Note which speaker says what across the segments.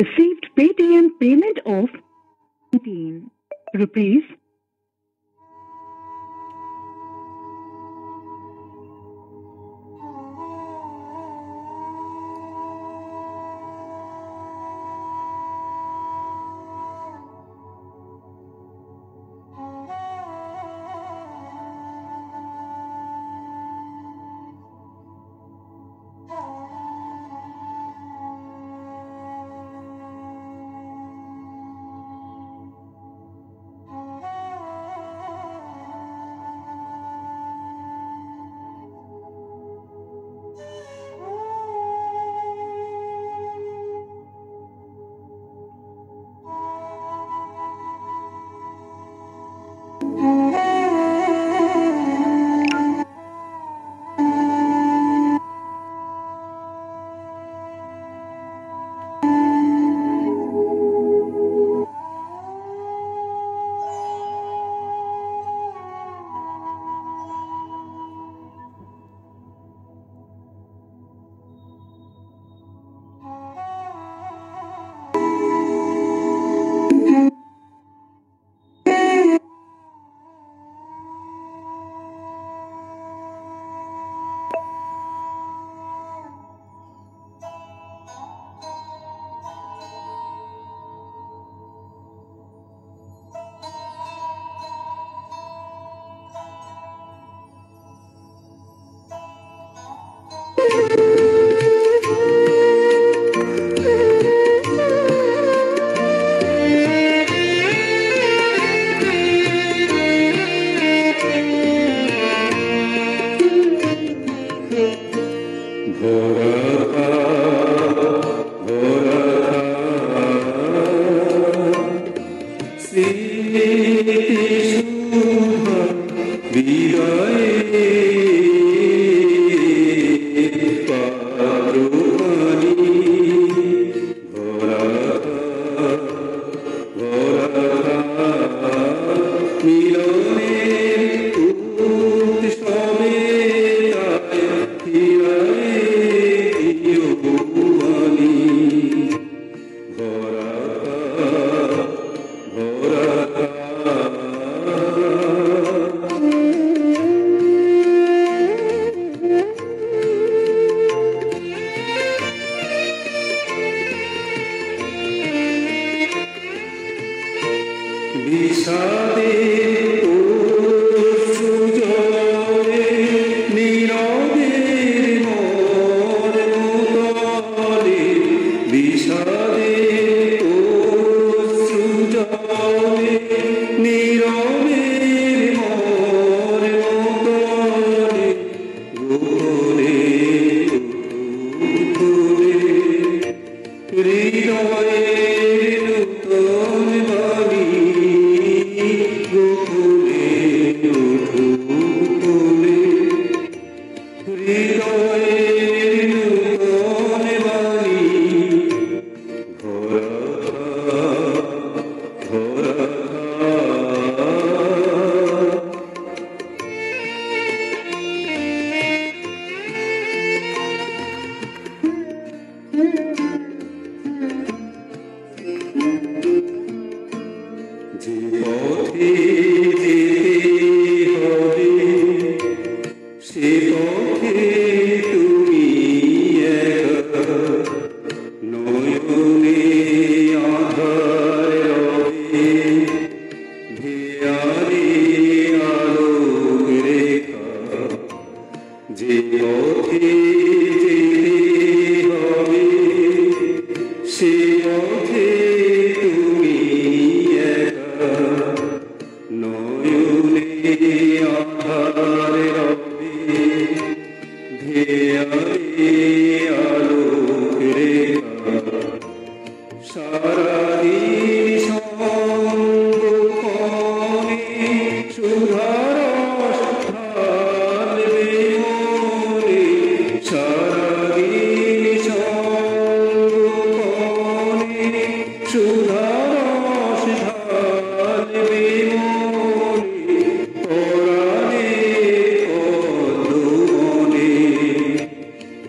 Speaker 1: Received Paytm payment of 19 rupees.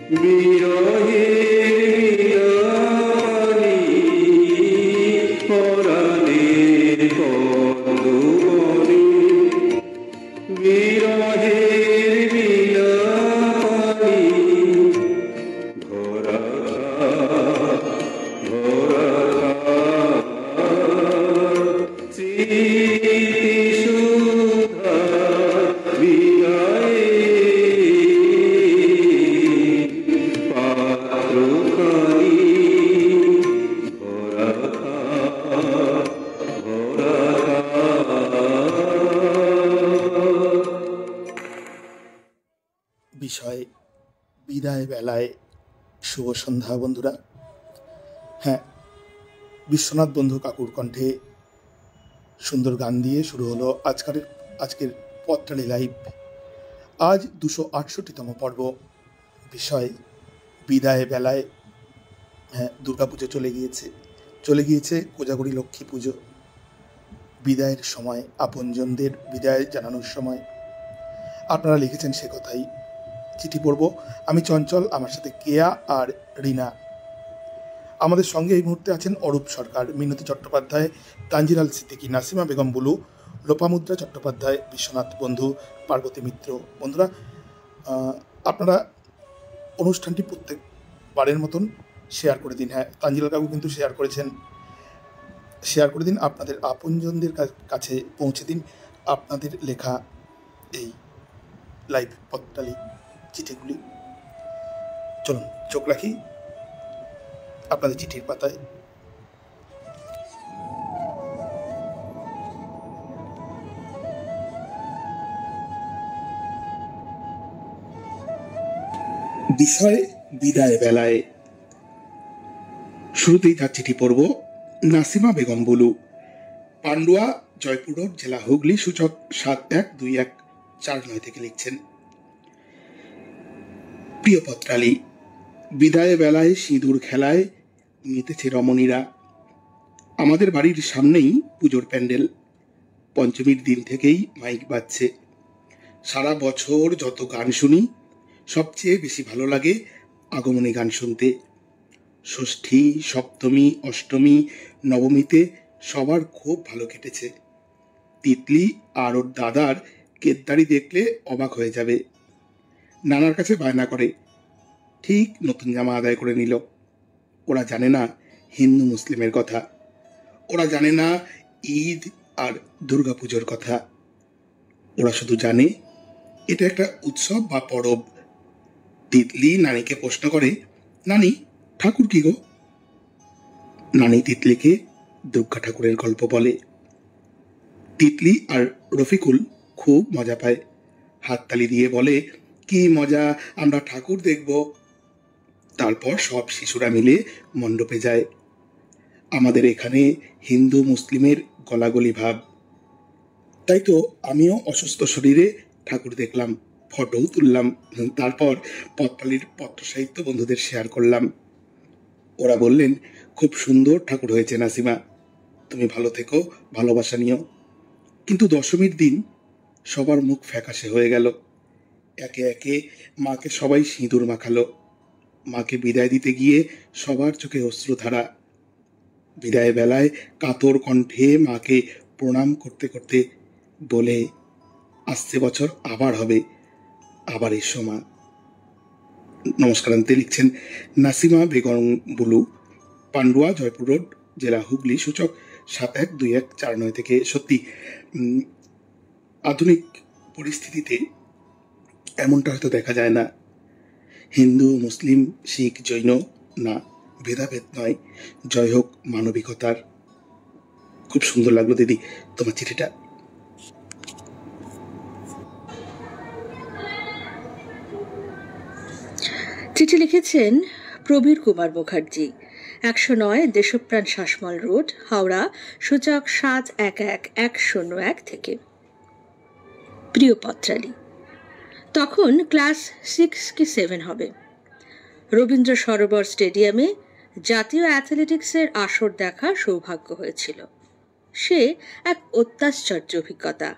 Speaker 2: Me বিরহের বিলাপানি ভরা ভরা স্মৃতিসুধা বিনায়ে পাত্রখানি ভরা ভরা।
Speaker 3: বিষয় বিদায় বেলায় শুভ সন্ধ্যা বন্ধুরা। হ্যাঁ, বিশ্বনাথ বন্ধু কাকুর কণ্ঠে সুন্দর গান দিয়ে শুরু হলো আজকের পথটালি লাইভ। আজ 268তম পর্ব। বিষয় বিদায় বেলায়। হ্যাঁ, দুর্গাপুজো চলে গিয়েছে কোজাগরী লক্ষ্মী পুজো। বিদায়ের সময়, আপনজনদের বিদায় জানানোর সময়। আপনারা লিখেছেন সে কথাই চিঠি পড়ব। আমি চঞ্চল, আমার সাথে কেয়া আর রিনা। আমাদের সঙ্গে এই মুহূর্তে আছেন অরূপ সরকার, মিনতি চট্টোপাধ্যায়, তানজিলাল সিদ্দিকী, নাসিমা বেগম বুলু, লোপামুদ্রা চট্টোপাধ্যায়, বিশ্বনাথ বন্ধু, পার্বতী মিত্র। বন্ধুরা, আপনারা অনুষ্ঠানটি প্রত্যেকবারের মতন শেয়ার করে দিন। হ্যাঁ, তানজিলাল কাকু কিন্তু শেয়ার করে দিন। আপনাদের আপনজনদের কাছে পৌঁছে দিন আপনাদের লেখা এই লাইভ পথটালি চিঠিগুলি। চলুন চোখ রাখি আপনাদের চিঠির পাতায়। বিষয় বিদায় বেলায়। শুরুতেই তার চিঠি পড়ব। নাসিমা বেগম বুলু, পান্ডুয়া, জয়পুর রোড, জেলা হুগলি, সূচক 712149 থেকে লিখছেন। প্রিয় পত্রালী, বিদায় বেলায় সিঁদুর খেলায় মেতেছে রমণীরা। আমাদের বাড়ির সামনেই পুজোর প্যান্ডেল। পঞ্চমীর দিন থেকেই মাইক বাজছে। সারা বছর যত গান শুনি, সবচেয়ে বেশি ভালো লাগে আগমনী গান শুনতে। ষষ্ঠী, সপ্তমী, অষ্টমী, নবমীতে সবার খুব ভালো কেটেছে। তিতলি আর ওর দাদার কেতদারি দেখলে অবাক হয়ে যাবে। নানার কাছে বায়না করে, ঠিক নতুন জামা আদায় করে নিল। ওরা জানে না হিন্দু মুসলিমের কথা, ওরা জানে না ঈদ আর দুর্গাপুজোর কথা। ওরা শুধু জানে এটা একটা উৎসব বা পরব। তিতলি নানিকে প্রশ্ন করে, নানি, ঠাকুর কি গো? নানি তিতলিকে দুর্গা ঠাকুরের গল্প বলে। তিতলি আর রফিকুল খুব মজা পায়, হাততালি দিয়ে বলে, কি মজা, আমরা ঠাকুর দেখব। তারপর সব শিশুরা মিলে মণ্ডপে যায়। আমাদের এখানে হিন্দু মুসলিমের গলাগলি ভাব। তাই তো আমিও অসুস্থ শরীরে ঠাকুর দেখলাম, ফটোও তুললাম, তারপর পথপালির পত্র সাহিত্য বন্ধুদের শেয়ার করলাম। ওরা বললেন, খুব সুন্দর ঠাকুর হয়েছে নাসিমা, তুমি ভালো থেকো, ভালোবাসা নিও। কিন্তু দশমীর দিন সবার মুখ ফ্যাকাশে হয়ে গেল। একে একে মাকে সবাই সিঁদুর মাখালো। মাকে বিদায় দিতে গিয়ে সবার চোখে অশ্রুধারা। বিদায় বেলায় কাতর কণ্ঠে মাকে প্রণাম করতে করতে বলে, আসছে বছর আবার হবে, আবার এসো মা। নমস্কারান্তে লিখছেন নাসিমা বেগম বুলু, পান্ডুয়া, জয়পুর রোড, জেলা হুগলি, সূচক 712149 থেকে। সত্যি আধুনিক পরিস্থিতিতে এমনটা হয়তো দেখা যায় না। হিন্দু, মুসলিম, শিখ, জৈন না, ভেদাভেদ নয়, জয় হোক মানবিকতার। খুব সুন্দর লাগলো দিদি তোমার চিঠিটা।
Speaker 4: চিঠি লিখেছেন প্রবীর কুমার মুখার্জি, 109 দেশপ্রাণ শাসমল রোড, হাওড়া, সূচক 711101 থেকে। প্রিয় পত্রালী, তখন ক্লাস 6 কি 7 হবে। রবীন্দ্র সরোবর স্টেডিয়ামে জাতীয় অ্যাথলেটিক্সের আসর দেখার সৌভাগ্য হয়েছিল। সে এক অত্যাশ্চর্য অভিজ্ঞতা।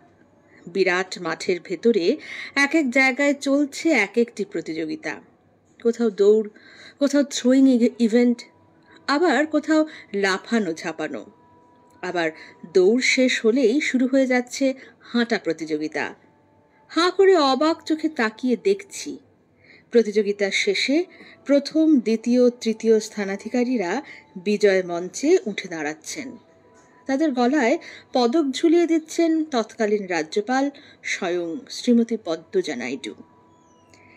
Speaker 4: বিরাট মাঠের ভেতরে এক এক জায়গায় চলছে এক একটি প্রতিযোগিতা। কোথাও দৌড়, কোথাও থ্রোয়িং ইভেন্ট, আবার কোথাও লাফানো ঝাঁপানো। আবার দৌড় শেষ হলেই শুরু হয়ে যাচ্ছে হাঁটা প্রতিযোগিতা। হাঁ করে অবাক চোখে তাকিয়ে দেখছি। প্রতিযোগিতার শেষে প্রথম, দ্বিতীয়, তৃতীয় স্থানাধিকারীরা বিজয় মঞ্চে উঠে দাঁড়াচ্ছেন। তাদের গলায় পদক ঝুলিয়ে দিচ্ছেন তৎকালীন রাজ্যপাল স্বয়ং শ্রীমতী পদ্মজা নাইডু।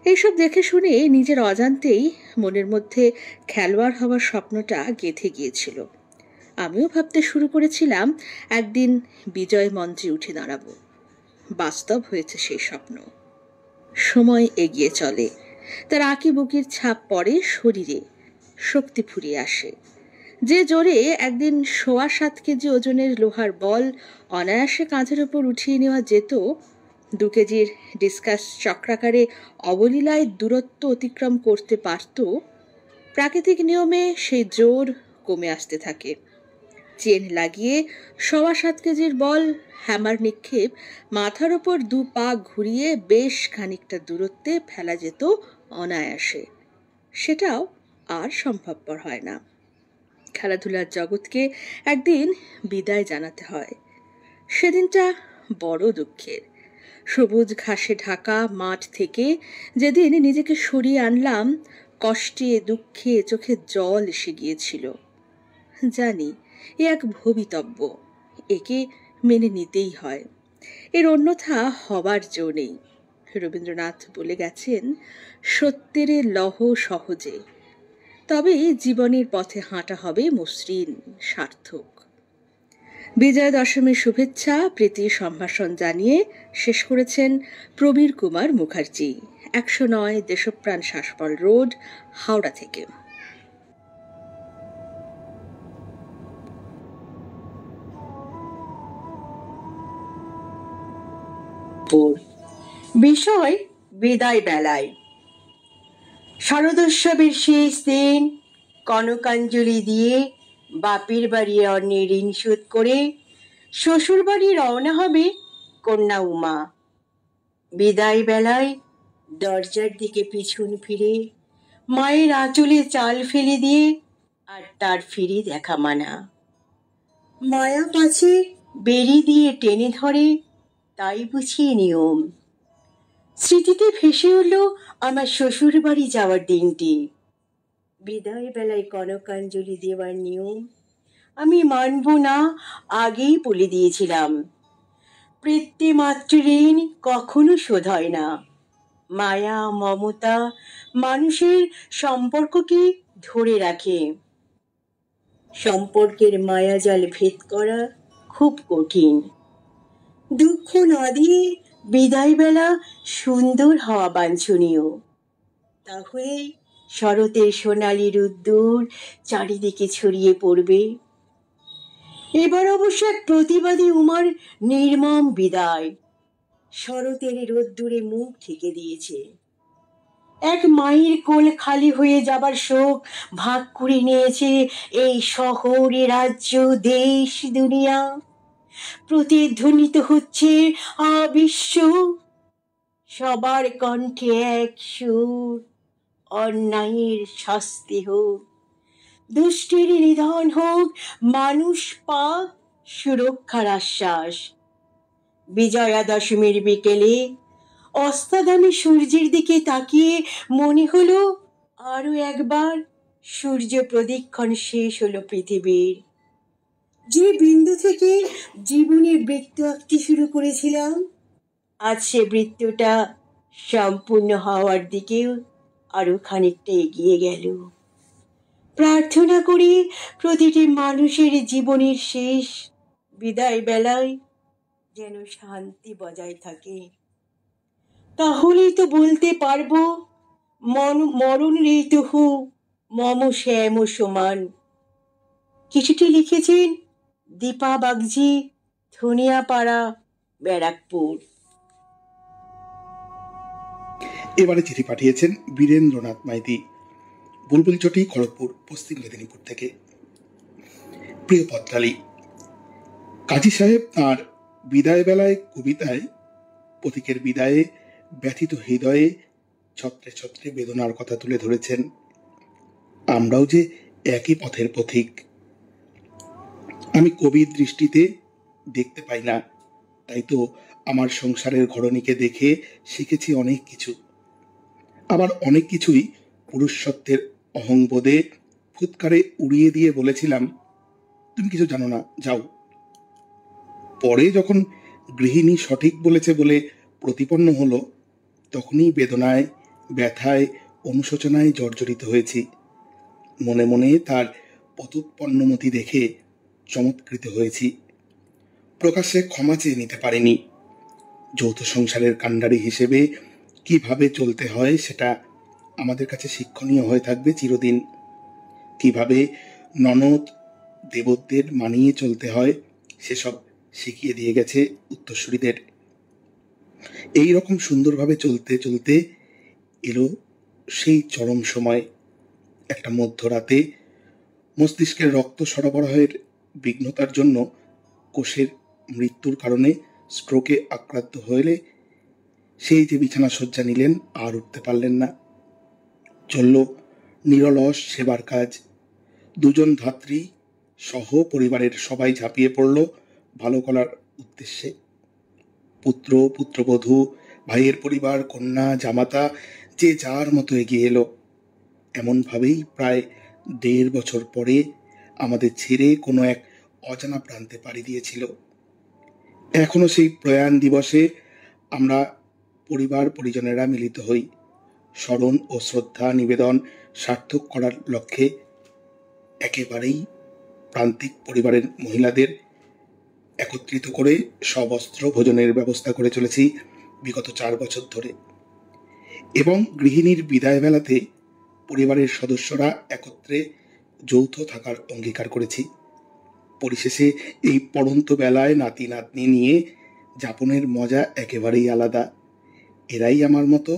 Speaker 4: এইসব দেখে শুনে নিজের অজান্তেই মনের মধ্যে খেলোয়াড় হওয়ার স্বপ্নটা গেঁথে গিয়েছিল। আমিও ভাবতে শুরু করেছিলাম একদিন বিজয় মঞ্চে উঠে দাঁড়াবো। বাস্তব হয়েছে সেই স্বপ্ন। সময় এগিয়ে চলে, তার আঁকিবুকির ছাপ পড়ে শরীরে, শক্তি ফুরিয়ে আসে। যে জোরে একদিন ৭.৫ কেজি ওজনের লোহার বল অনায়াসে কাঁধের ওপর উঠিয়ে নেওয়া যেত, ২ কেজির ডিসকাস চক্রাকারে অবলীলায় দূরত্ব অতিক্রম করতে পারত, প্রাকৃতিক নিয়মে সেই জোর কমে আসতে থাকে। চেন লাগিয়ে ৭.৫ কেজির বল হ্যামার নিক্ষেপ মাথার ওপর ২ পা ঘুরিয়ে বেশ খানিকটা দূরত্বে ফেলা যেত অনায়াসে। সেটাও আর সম্ভবপর হয় না। খেলাধুলার জগৎকে একদিন বিদায় জানাতে হয়। সেদিনটা বড় দুঃখের। সবুজ ঘাসে ঢাকা মাঠ থেকে যেদিন নিজেকে সরিয়ে আনলাম, কষ্টে দুঃখে চোখে জল এসে গিয়েছিল। জানি এ এক ভবিতব্য, একে মেনে নিতেই হয়, এর অন্যথা হবার জো নেই। রবীন্দ্রনাথ বলে গেছেন, সত্যের লহ সহজে, তবেই জীবনের পথে হাঁটা হবে মসৃণ, সার্থক। বিজয়া দশমীর শুভেচ্ছা, প্রীতি সম্ভাষণ জানিয়ে শেষ করেছেন প্রবীর কুমার মুখার্জি, ১০৯ দেশপ্রাণ শাসমল রোড, হাওড়া থেকে।
Speaker 5: বিষয় বিদায় বেলায়। শারদোৎসবের শেষ দিন কনকাঞ্জলি দিয়ে বাপের বাড়ি অন্যের ঋণ শোধ করে শ্বশুর বাড়ি রওনা হবে কন্যা উমা। বিদায় বেলায় দরজার দিকে পিছন ফিরে মায়ের আঁচলে চাল ফেলে দিয়ে আর তার ফিরে দেখা মানা। মায়া পাছে বেরি দিয়ে টেনে ধরে, তাই বুঝিয়ে নিয়ম। স্মৃতিতে ভেসে উঠল আমার শ্বশুর বাড়ি যাওয়ার দিনটি। বিদায় বেলায় কনকাঞ্জলি দেওয়ার নিয়ম আমি মানব না, আগেই বলে দিয়েছিলাম। পিতৃমাতৃ ঋণ কখনো শোধ হয় না। মায়া মমতা মানুষের সম্পর্ককে ধরে রাখে। সম্পর্কের মায়াজাল ভেদ করা খুব কঠিন। দুঃখ না দিয়ে বিদায় বেলা সুন্দর হওয়া বাঞ্ছনীয়। তাহলে শরতের সোনালি রোদ্দুর চারিদিকে ছড়িয়ে পড়বে। এবার অবশ্য এক প্রতিবাদী উমার নির্মম বিদায় শরতের রোদ্দুরে মুখ ঢেকে দিয়েছে। এক মায়ের কোল খালি হয়ে যাবার শোক ভাগ করে নিয়েছে এই শহর, রাজ্য, দেশ, দুনিয়া। প্রতিধ্বনিত হচ্ছে আবিশ্ব, সবার কণ্ঠে এক সুর, অন্যায়ের শাস্তি হোক, দুষ্টের নিধন হোক, মানুষ পাক সুরক্ষার আশ্বাস। বিজয়া দশমীর বিকেলে অস্তাগামী সূর্যের দিকে তাকিয়ে মনে হলো আরো একবার সূর্য প্রদক্ষিণ শেষ হলো পৃথিবীর। যে বিন্দু থেকে জীবনের বৃত্ত আঁকতে শুরু করেছিলাম, আজ সে বৃত্তটা সম্পূর্ণ হওয়ার দিকেও আরো খানিকটা এগিয়ে গেল। প্রার্থনা করি প্রতিটি মানুষের জীবনের শেষ বিদায় বেলায় যেন শান্তি বজায় থাকে। তাহলেই তো বলতে পারবো মরণ ঋতু মম শ্যাম সমান। চিঠিটি লিখেছেন দীপা বাগজি, ধনিয়াপাড়া, ব্যারাকপুর।
Speaker 3: এবারে চিঠি পাঠিয়েছেন বীরেন্দ্রনাথ মাইতি, বুলবুলচটি, খড়গপুর, পশ্চিম মেদিনীপুর থেকে। প্রিয় পত্রালী, কাজী সাহেব তাঁর বিদায় বেলায় কবিতায় পথিকের বিদায়ে ব্যথিত হৃদয়ে ছত্রে ছত্রে বেদনার কথা তুলে ধরেছেন। আমরাও যে একই পথের পথিক। আমি কবির দৃষ্টিতে দেখতে পাই না, তাই তো আমার সংসারের ঘরণীকে দেখে শিখেছি অনেক কিছু, আবার অনেক কিছুই পুরুষত্বের অহংবোধে ফুৎকারে উড়িয়ে দিয়ে বলেছিলাম, তুমি কিছু জানো না, যাও। পরে যখন গৃহিণী সঠিক বলেছে বলে প্রতিপন্ন হলো, তখনই বেদনায়, ব্যথায়, অনুশোচনায় জর্জরিত হয়েছি। মনে মনে তার পতোৎপন্নমতি দেখে চমৎকৃত হয়েছি। প্রকাশ্যে ক্ষমা চেয়ে নিতে পারিনি। যৌথ সংসারের কাণ্ডারি হিসেবে কিভাবে চলতে হয় সেটা আমাদের কাছে শিক্ষণীয় হয়ে থাকবে চিরদিন। কিভাবে ননদ দেবরদের মানিয়ে চলতে হয় সেসব শিখিয়ে দিয়ে গেছে উত্তরসূরিদের। এই রকম সুন্দরভাবে চলতে চলতে এলো সেই চরম সময়, একটা মধ্যরাতে মস্তিষ্কের রক্ত সরবরাহের বিঘ্নতার জন্য কোষের মৃত্যুর কারণে স্ট্রোকে আক্রান্ত হলে সেই যে বিছানা শয্যা নিলেন, আর উঠতে পারলেন না। চলল নিরলস সেবার কাজ। দুজন ধাত্রী সহ পরিবারের সবাই ঝাঁপিয়ে পড়ল ভালো করার উদ্দেশ্যে। পুত্র, পুত্রবধূ, ভাইয়ের পরিবার, কন্যা, জামাতা, যে যার মতো এগিয়ে এলো। এমনভাবেই প্রায় 1.5 বছর পরে আমাদের ছেড়ে কোনো এক অজানা প্রান্তে পাড়ি দিয়েছিল। এখনো সেই প্রয়াণ দিবসে আমরা পরিবার পরিজনেরা মিলিত হই, স্মরণ ও শ্রদ্ধা নিবেদন সার্থক করার লক্ষ্যে একেবারেই প্রান্তিক পরিবারের মহিলাদের একত্রিত করে সবস্ত্র ভোজনের ব্যবস্থা করে চলেছি বিগত 4 বছর ধরে। এবং গৃহিণীর বিদায় বেলাতে পরিবারের সদস্যরা একত্রে যৌথ থাকার অঙ্গীকার করেছি। পরিশেষে এই পড়ন্ত বেলায় নাতি নাতনি নিয়ে যাপনের মজা একেবারেই আলাদা। এরাই আমার মতো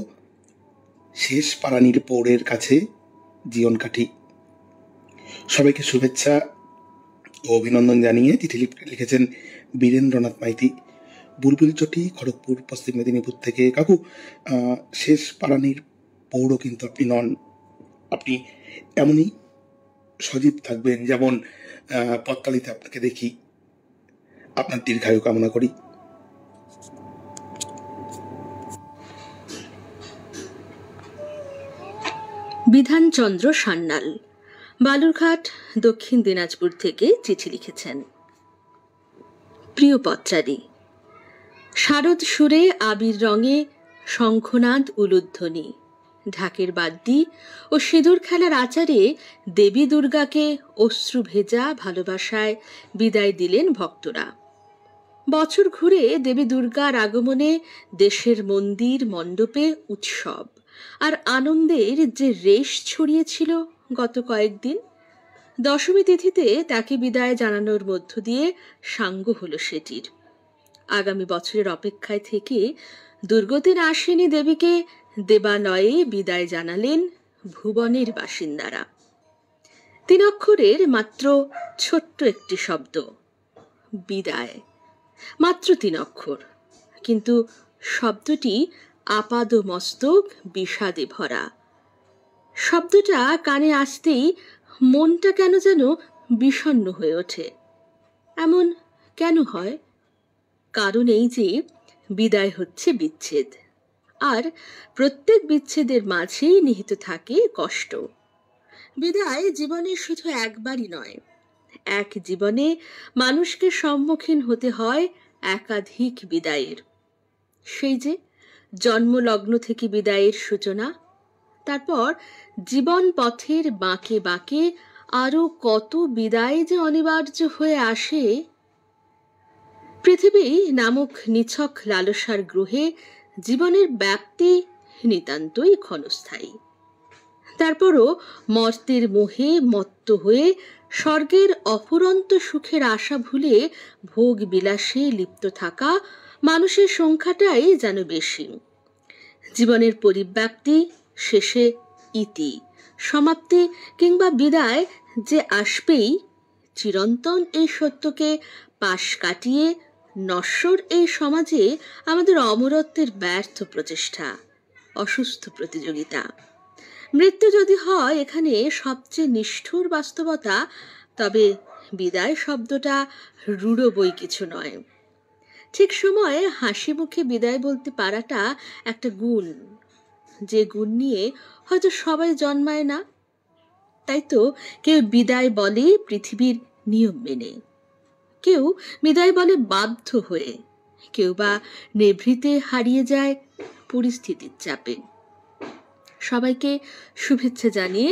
Speaker 3: শেষ পারানির পৌরের কাছে জীবন কাঠি। সবাইকে শুভেচ্ছা ও অভিনন্দন জানিয়ে চিঠি লিখেছেন বীরেন্দ্রনাথ মাইতি, বুলবুলচটি, খড়গপুর, পশ্চিম মেদিনীপুর থেকে। কাকু, শেষ পারানির পৌর কিন্তু আপনি নন। আপনি এমনই সজীব থাকবেন যেমন পথকালিতে আপনাকে দেখি। আপনার দীর্ঘায়ু কামনা করি।
Speaker 4: বিধানচন্দ্র সান্যাল, বালুরঘাট, দক্ষিণ দিনাজপুর থেকে চিঠি লিখেছেন। প্রিয় পত্রাদি, শারদ সুরে আবির রঙে শঙ্খনাদ উলুধ্বনি, ঢাকের বাদ্যি ও সিঁদুর খেলার আচারে দেবী দুর্গাকে অশ্রু ভেজা ভালোবাসায় বিদায় দিলেন ভক্তরা। বছর ঘুরে দেবী দুর্গার আগমনে দেশের মন্দির মণ্ডপে উৎসব আর আনন্দের যে রেশ ছড়িয়েছিল গত কয়েকদিন, দশমী তিথিতে তাকে বিদায় জানানোর মধ্য দিয়ে সাঙ্গ হলো সেটির। আগামী বছরের অপেক্ষায় থেকে দুর্গতির আসেনি দেবীকে দেবালয়ে বিদায় জানালেন ভুবনের বাসিন্দারা। 3 অক্ষরের মাত্র ছোট্ট একটি শব্দ, বিদায়। মাত্র 3 অক্ষর, কিন্তু শব্দটি আপাদ মস্তক বিষাদে ভরা। শব্দটা কানে আসতেই মনটা কেন যেন বিষণ্ণ হয়ে ওঠে। এমন কেন হয়? কারণ এই যে বিদায় হচ্ছে বিচ্ছেদ, আর প্রত্যেক বিচ্ছেদের মাঝেই নিহিত থাকে কষ্ট। বিদায় জীবনে শুধু একবারই নয়, এক জীবনে মানুষকে সম্মুখীন হতে হয় একাধিক বিদায়ের। সেই যে জন্মলগ্ন থেকে বিদায়ের সূচনা, তারপর জীবন পথের বাঁকে বাঁকে আরো কত বিদায় যে অনিবার্য হয়ে আসে। পৃথিবী নামক নিছক লালসার গ্রহে জীবনের ব্যাপ্তি নিতান্তই ক্ষণস্থায়ী। তারপরও মর্তের মোহে মত্ত হয়ে স্বর্গের অফুরন্ত সুখের আশা ভুলে ভোগ বিলাসে লিপ্ত থাকা মানুষের সংখ্যাটাই যেন বেশি। জীবনের পরিব্যাপ্তি শেষে ইতি, সমাপ্তি কিংবা বিদায় যে আসবেই, চিরন্তন এই সত্যকে পাশ কাটিয়ে নশ্বর এই সমাজে আমাদের অমরত্বের ব্যর্থ প্রচেষ্টা, অসুস্থ প্রতিযোগিতা। মৃত্যু যদি হয় এখানে সবচেয়ে নিষ্ঠুর বাস্তবতা, তবে বিদায় শব্দটা রূঢ় বই কিছু নয়। ঠিক সময়ে হাসি মুখে বিদায় বলতে পারাটা একটা গুণ, যে গুণ নিয়ে হয়তো সবাই জন্মায় না। তাই তো কেউ বিদায় বলে পৃথিবীর নিয়ম মেনে, কেউ বিদায় বলে বাধ্য হয়ে, কেউ বা নিভৃতে হারিয়ে যায় পরিস্থিতির চাপে। সবাইকে শুভেচ্ছা জানিয়ে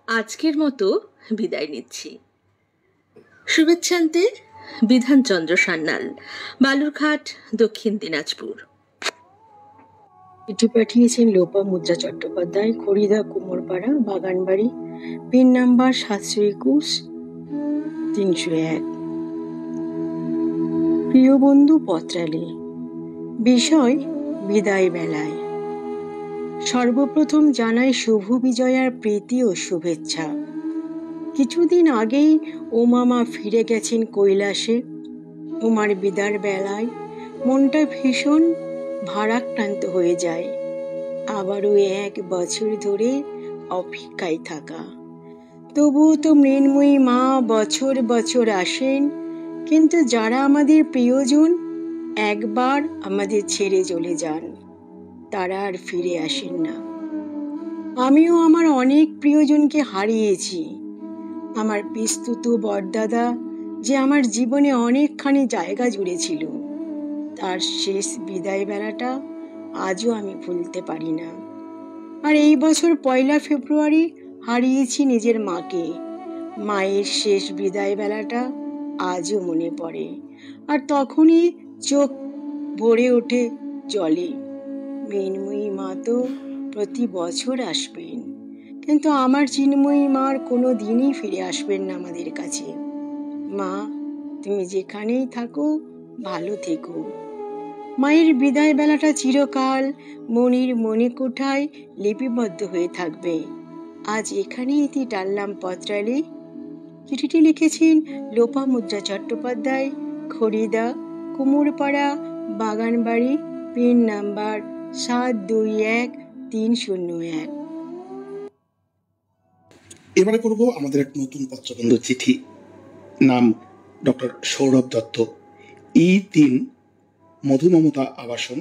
Speaker 4: আজকের মতো বিদায় নিচ্ছি। শুভেচ্ছান্তে বিধানচন্দ্র সান্যাল, বালুরঘাট, দক্ষিণ দিনাজপুর।
Speaker 5: চিঠি পাঠিয়েছেন লোপামুদ্রা চট্টোপাধ্যায়, খড়িদা, কুমোরপাড়া, বাগানবাড়ি, পিন নাম্বার 721-301। প্রিয় বন্ধু পত্রালী, বিষয় বিদায় বেলায়। সর্বপ্রথম জানাই শুভ বিজয়ার প্রীতি ও শুভেচ্ছা। কিছুদিন আগেই ও মামা ফিরে গেছেন কৈলাসে। উমার বিদার বেলায় মনটা ভীষণ ভারাক্রান্ত হয়ে যায়। আবারও 1 বছর ধরে অপেক্ষায় থাকা। তবুও তো মৃন্ময়ী মা বছর বছর আসেন, কিন্তু যারা আমাদের প্রিয়জন একবার আমাদের ছেড়ে চলে যান, তারা আর ফিরে আসেন না। আমিও আমার অনেক প্রিয়জনকে হারিয়েছি। আমার পিস্তুত বড়দাদা, যে আমার জীবনে অনেকখানি জায়গা জুড়েছিল, তার শেষ বিদায় বেলাটা আজও আমি ভুলতে পারি না। আর এই বছর 1 ফেব্রুয়ারি হারিয়েছি নিজের মাকে। মায়ের শেষ বিদায় বেলাটা আজও মনে পড়ে, আর তখনই চোখ ভরে ওঠে জলে। মৃন্ময়ী মা তো প্রতি বছর আসবেন, কিন্তু আমার চিন্ময়ী মার কোনো দিনই ফিরে আসবেন না আমাদের কাছে। মা, তুমি যেখানেই থাকো ভালো থেকো। মায়ের বিদায় বেলাটা চিরকাল মনির মণিকোঠায় লিপিবদ্ধ হয়ে থাকবে। আজ এখানেই ইতি টানলাম পত্রালী। চিঠিটি লিখেছেন লোপামুদ্রা চট্টোপাধ্যায়, খড়িদা, কুমোরপাড়া, বাগানবাড়ি, পিন নাম্বার 721-301।
Speaker 3: এবারে করব আমাদের এক নতুন পত্রবন্ধুর চিঠি। নাম ডক্টর সৌরভ দত্ত, E3, মধুমমতা আবাসন,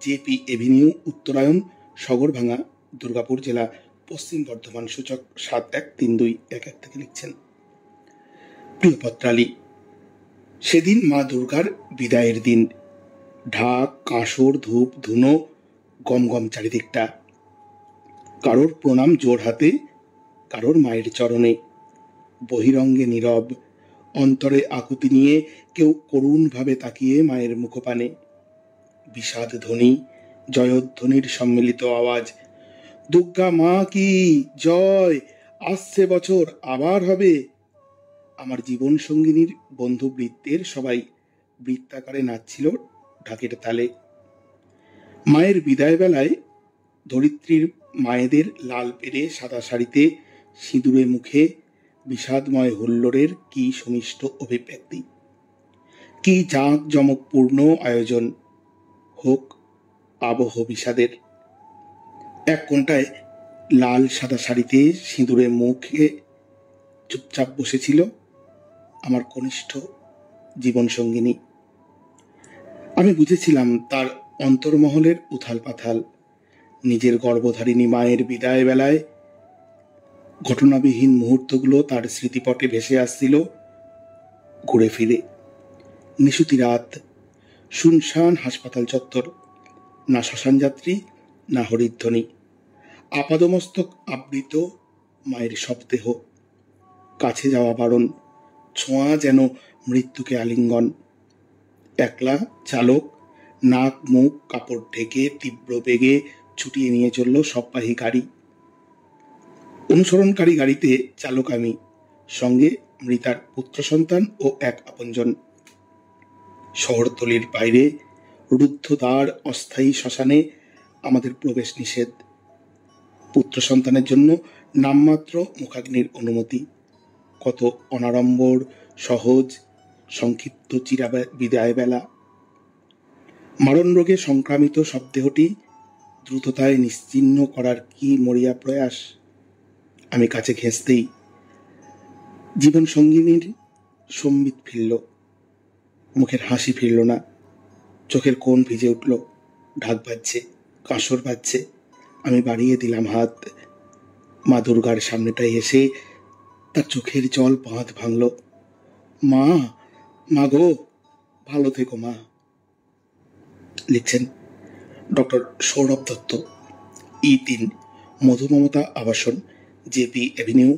Speaker 3: JP এভিনিউ, উত্তরায়ণ, সগরভাঙা, দুর্গাপুর জেলা, পশ্চিম বর্ধমান, সূচক 713211 থেকে লিখছেন। প্রিয় পত্রালী, সেদিন মা দুর্গার বিদায়ের দিন। ঢাক, কাঁসর, ধূপ, ধুনো, গম গম চারিদিকটা। কারোর প্রণাম জোর হাতে, কারোর মায়ের চরণে। বহিরঙ্গে নীরব, অন্তরে আকুতি নিয়ে কেউ করুণভাবে তাকিয়ে মায়ের মুখপানে। বিষাদ ধ্বনি, জয়ধ্বনির সম্মিলিত আওয়াজ। দুর্গা মা কি জয়, আসছে বছর আবার হবে। আমার জীবন সঙ্গিনীর বন্ধু বৃত্তের সবাই বৃত্তাকারে নাচছিল ঢাকের তালে। মায়ের বিদায় বেলায় ধরিত্রীর মায়েদের লাল পেরে সাদা শাড়িতে, সিঁদুরে মুখে, বিষাদময় হুল্লোড়ের কি সুমিষ্ট অভিব্যক্তি, কি জাঁকজমকপূর্ণ আয়োজন। হোক আবহ বিষাদের। এক কোণটায় লাল সাদা শাড়িতে সিঁদুরে মুখে চুপচাপ বসেছিল আমার কনিষ্ঠ জীবন সঙ্গিনী। আমি বুঝেছিলাম তার অন্তর্মহলের উথাল পাথাল। নিজের গর্ভধারিণী মায়ের বিদায় বেলায় ঘটনাবিহীন মুহূর্তগুলো তার স্মৃতিপটে ভেসে আসছিল ঘুরে ফিরে। নিশুতি রাত, শুনশান হাসপাতাল চত্বর, না শ্মশান যাত্রী, না হরিধ্বনি। আপাদমস্তক আবৃত মায়ের শবদেহ। কাছে যাওয়া বারণ, ছোঁয়া যেন মৃত্যুকে আলিঙ্গন। একলা চালক নাক মুখ কাপড় ঢেকে তীব্র বেগে ছুটিয়ে নিয়ে চলল সববাহী গাড়ি। অনুসরণকারী গাড়িতে চালক আমি, সঙ্গে মৃতার পুত্র সন্তান ও এক আপনজন। শহরতলির বাইরে রুদ্ধদ্বার অস্থায়ী শ্মশানে আমাদের প্রবেশ নিষেধ। পুত্র সন্তানের জন্য নামমাত্র মুখাগ্নির অনুমতি। কত অনাড়ম্বর, সহজ, সংক্ষিপ্ত চিরা বিদায় বেলা। মারণ রোগে সংক্রামিত শবদেহটি দ্রুততায় নিশ্চিহ্ন করার কি মরিয়া প্রয়াস। আমি কাছে ঘেঁষতেই জীবন সঙ্গিনীর সম্বিত ফিরল, মুখের হাসি ফিরল না। চোখের কোণ ভিজে উঠল, ঢাক বাজছে, কাঁসর বাজছে। আমি বাড়িয়ে দিলাম হাত। মা দুর্গার সামনেটায় এসে তার চোখের জল বাঁধ ভাঙল। মা, মা গো, ভালো থেকো মা। লিখছেন ডক্টর সৌরভ দত্ত, E3, মধুমমতা আবাসন, JP এভিনিউ,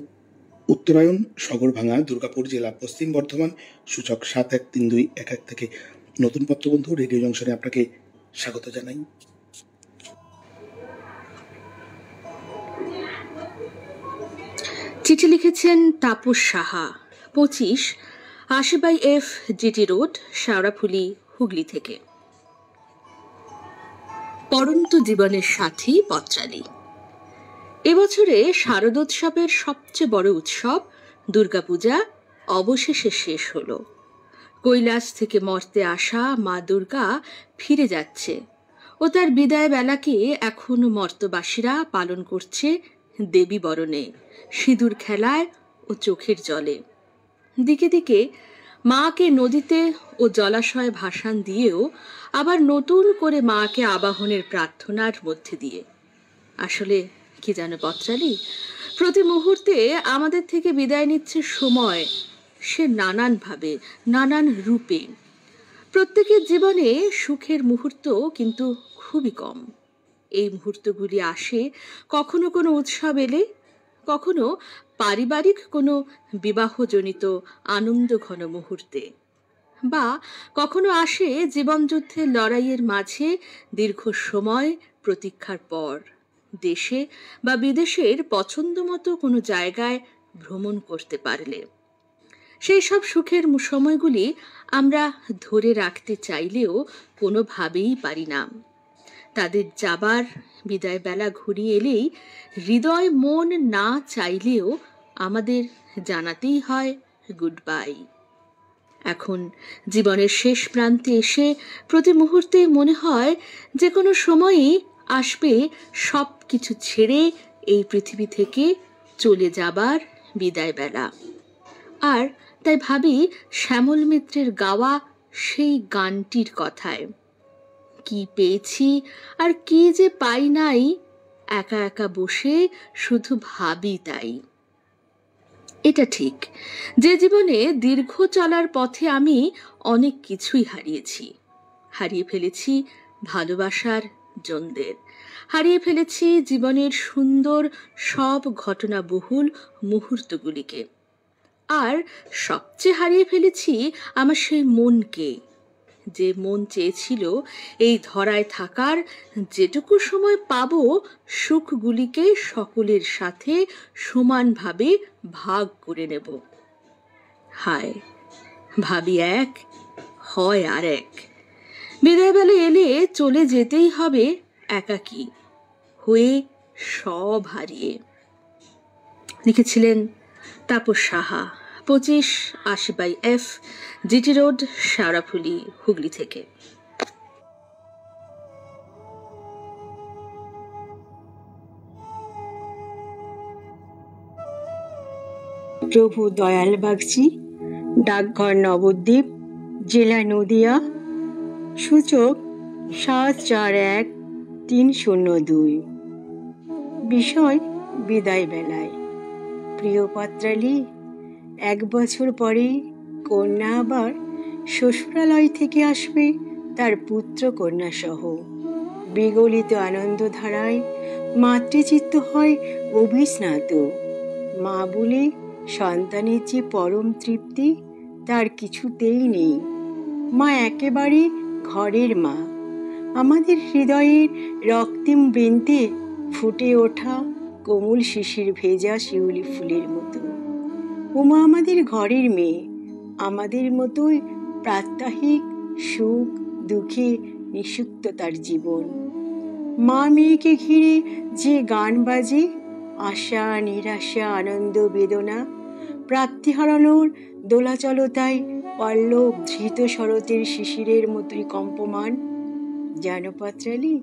Speaker 3: উত্তরায়ণ, সগরভাঙা, দুর্গাপুর জেলা, পশ্চিম বর্ধমান, সূচক 713211 থেকে। নতুন পত্রবন্ধু রেডিও জংশনে আপনাকে স্বাগত জানাই।
Speaker 4: চিঠি লিখেছেন Tapas Saha, 25 80/F GT road, Sheoraphuli, Hooghly থেকে। পরন্ত জীবনের সাথী পত্রালী। এবছরে শারদোৎসবের সবচেয়ে বড় উৎসব দুর্গাপূজা অবশেষে শেষ হলো। কৈলাস থেকে মর্তে আসা মা দুর্গা ফিরে যাচ্ছে ও তার বিদায় বেলাকে এখন মর্তবাসীরা পালন করছে দেবী বরণে, সিঁদুর খেলায় ও চোখের জলে। দিকে দিকে মাকে নদীতে ও জলাশয়ে ভাসান দিয়েও আবার নতুন করে মাকে আবাহনের প্রার্থনার মধ্যে দিয়ে। আসলে কি জানো পত্রালী, প্রতি মুহূর্তে আমাদের থেকে বিদায় নিচ্ছে সময়, সে নানানভাবে, নানান রূপে। প্রত্যেকের জীবনে সুখের মুহূর্ত কিন্তু খুবই কম। এই মুহূর্তগুলি আসে কখনো কোনো উৎসব এলে, কখনো পারিবারিক কোনো বিবাহজনিত আনন্দ ঘন মুহূর্তে, বা কখনো আসে জীবনযুদ্ধের লড়াইয়ের মাঝে দীর্ঘ সময় প্রতীক্ষার পর, দেশে বা বিদেশের পছন্দ মতো কোনো জায়গায় ভ্রমণ করতে পারলে। সেই সব সুখের সময়গুলি আমরা ধরে রাখতে চাইলেও কোনোভাবেই পারি না। তাদের যাবার বিদায় বেলা ঘুরিয়ে এলেই হৃদয় মন না চাইলেও আমাদের জানাতেই হয় গুড বাই। এখন জীবনের শেষ প্রান্তে এসে প্রতি মুহূর্তে মনে হয় যে কোনো সময়ই আসবে সব কিছু ছেড়ে এই পৃথিবী থেকে চলে যাবার বিদায় বেলা। আর তাই ভাবি শ্যামল মিত্রের গাওয়া সেই গানটির কথায়, কি পেয়েছি আর কি যে পাই নাই, একা একা বসে শুধু ভাবি তাই। এটা ঠিক যে জীবনে দীর্ঘ চলার পথে আমি অনেক কিছুই হারিয়েছি। হারিয়ে ফেলেছি ভালোবাসার জনদের, হারিয়ে ফেলেছি জীবনের সুন্দর সব ঘটনাবহুল মুহূর্তগুলিকে, আর সবচেয়ে হারিয়ে ফেলেছি আমার সেই মনকে, যে মন চেয়েছিল এই ধরায় থাকার যেটুকু সময় পাবো সুখগুলিকে সকলের সাথে সমানভাবে ভাগ করে নেব। হায়, ভাবি এক, হয় আর এক। বিদায়বেলা এলে চলে যেতেই হবে একাকী হয়ে, সব হারিয়ে। লিখেছিলেন Tapas Saha, 25 80/F GT road, Sheoraphuli, Hooghly থেকে।
Speaker 5: প্রভু দয়াল বাগচি, ডাকঘর নবদ্বীপ, জেলা নদিয়া, সূচক 741302। বিষয় বিদায় বেলায়। প্রিয় পত্রালী, 1 বছর পরে কন্যা আবার শ্বশুরালয় থেকে আসবে তার পুত্র কন্যা সহ। বিগলিত আনন্দধারায় মাতৃচিত্ত হয় অভিস্নাত। মা বলে সন্তানের যে পরম তৃপ্তি তার কিছুতেই নেই। মা একেবারে ঘরের মা, আমাদের হৃদয়ের রক্তিম বৃন্তে ফুটে ওঠা কোমল শিশির ভেজা শিউলি ফুলের মতো। উমা আমাদের ঘরের মেয়ে, আমাদের মতোই প্রাত্যহিক সুখ দুঃখে নিষুপ্ত তার জীবন। মা মেয়েকে ঘিরে যে গান বাজে, আশা নিরাশা আনন্দ বেদনা, প্রাপ্তি হারানোর দোলাচলতায় পল্লব ধৃত শরতের শিশিরের মতোই কম্পমান। জানো পত্রালী,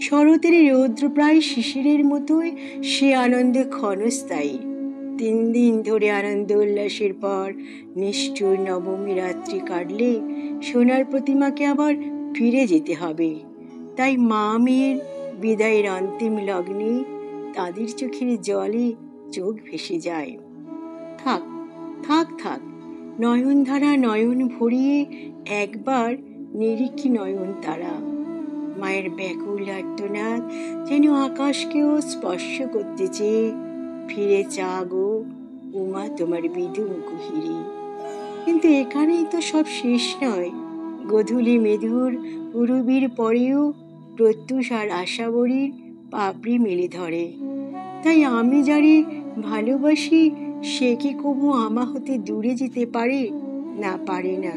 Speaker 5: শরতের রৌদ্রপ্রায় শিশিরের মতোই সে আনন্দে ক্ষণস্থায়ী। 3 দিন ধরে আনন্দ উল্লাসের পর নিষ্ঠুর নবমী রাত্রি কাটলে সোনার প্রতিমাকে আবার ফিরে যেতে হবে। তাই মা মেয়ের বিদায়ের অন্তিম লগ্নে তাদের চোখের জলে চোখ ভেসে যায়। থাক থাক থাক, নয়নধারা নয়ন ভরিয়ে একবার নিরিক্ষী নয়ন তারা। মায়ের ব্যাকুল আর্তনাদ যেন আকাশকেও স্পর্শ করতে চেয়ে, ফিরে চা গো উমা তোমার বিধু কুহিরে। কিন্তু এখানেই তো সব শেষ নয়। গধূলি মেধুর উরুবির পরেও প্রত্যুষ আর আশাবরীর পাপড়ি মেলে ধরে। তাই আমি যারে ভালোবাসি সে কি কবু আমা হতে দূরে যেতে পারে? না, পারে না।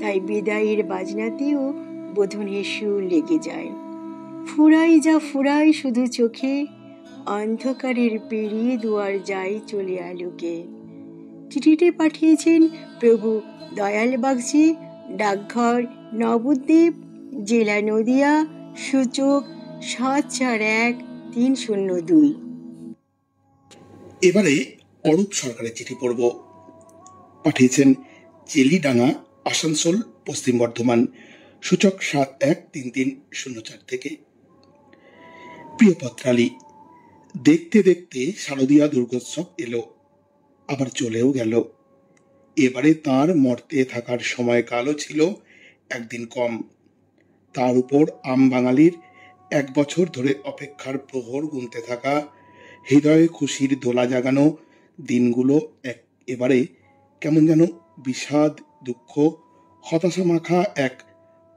Speaker 5: তাই বিদায়ের বাজনাতেও বোধনের সুর লেগে যায়। ফুরাই যা ফুরাই শুধু চোখে, অন্ধকারের পেরিয়ে দুয়ার যাই চলে আলোকে। চিঠিটি পাঠিয়েছেন প্রভু দয়াল বাগচি, ডাকঘর নবদ্বীপ, জেলা নদিয়া, সূচক ৭৪১৩০২।
Speaker 3: এবারে অরূপ সরকারের চিঠি পড়ব। পাঠিয়েছেন চেলিডাঙ্গা, আসানসোল, পশ্চিম বর্ধমান, সূচক ৭১৩৩০৪ থেকে। প্রিয় পত্রালী, দেখতে দেখতে শারদীয়া দুর্গোৎসব এলো, আবার চলেও গেল। এবারে তার মর্তে থাকার সময়কালও ছিল একদিন কম। তার উপর আম বাঙালির 1 বছর ধরে অপেক্ষার প্রহর গুনতে থাকা, হৃদয়ে খুশির দোলা জাগানো দিনগুলো এবারে কেমন যেন বিষাদ, দুঃখ, হতাশা মাখা এক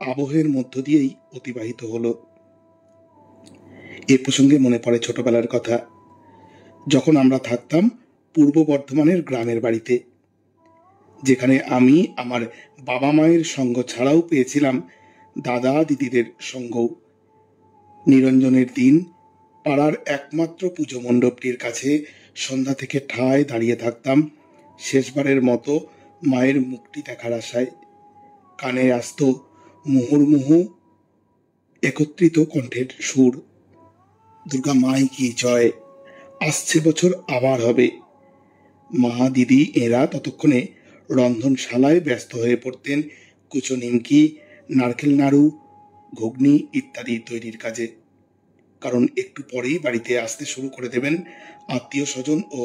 Speaker 3: আবহের মধ্য দিয়েই অতিবাহিত হলো। এ প্রসঙ্গে মনে পড়ে ছোটবেলার কথা, যখন আমরা থাকতাম পূর্ব বর্ধমানের গ্রামের বাড়িতে, যেখানে আমি আমার বাবা মায়ের সঙ্গ ছাড়াও পেয়েছিলাম দাদা দিদিদের সঙ্গও। নিরঞ্জনের দিন পাড়ার একমাত্র পুজো মণ্ডপটির কাছে সন্ধ্যা থেকে ঠায় দাঁড়িয়ে থাকতাম শেষবারের মতো মায়ের মুখটি দেখার আশায়। কানে আসতো মুহুর্মুহু একত্রিত কণ্ঠের সুর, দুর্গা মাই কি জয়, আসছে বছর আবার হবে। মা দিদি এরা ততক্ষণে রন্ধনশালায় ব্যস্ত হয়ে পড়তেন কুচো নিমকি, নারকেল নাড়ু, ঘুগনি ইত্যাদি তৈরির কাজে। কারণ একটু পরেই বাড়িতে আসতে শুরু করে দেবেন আত্মীয় স্বজন ও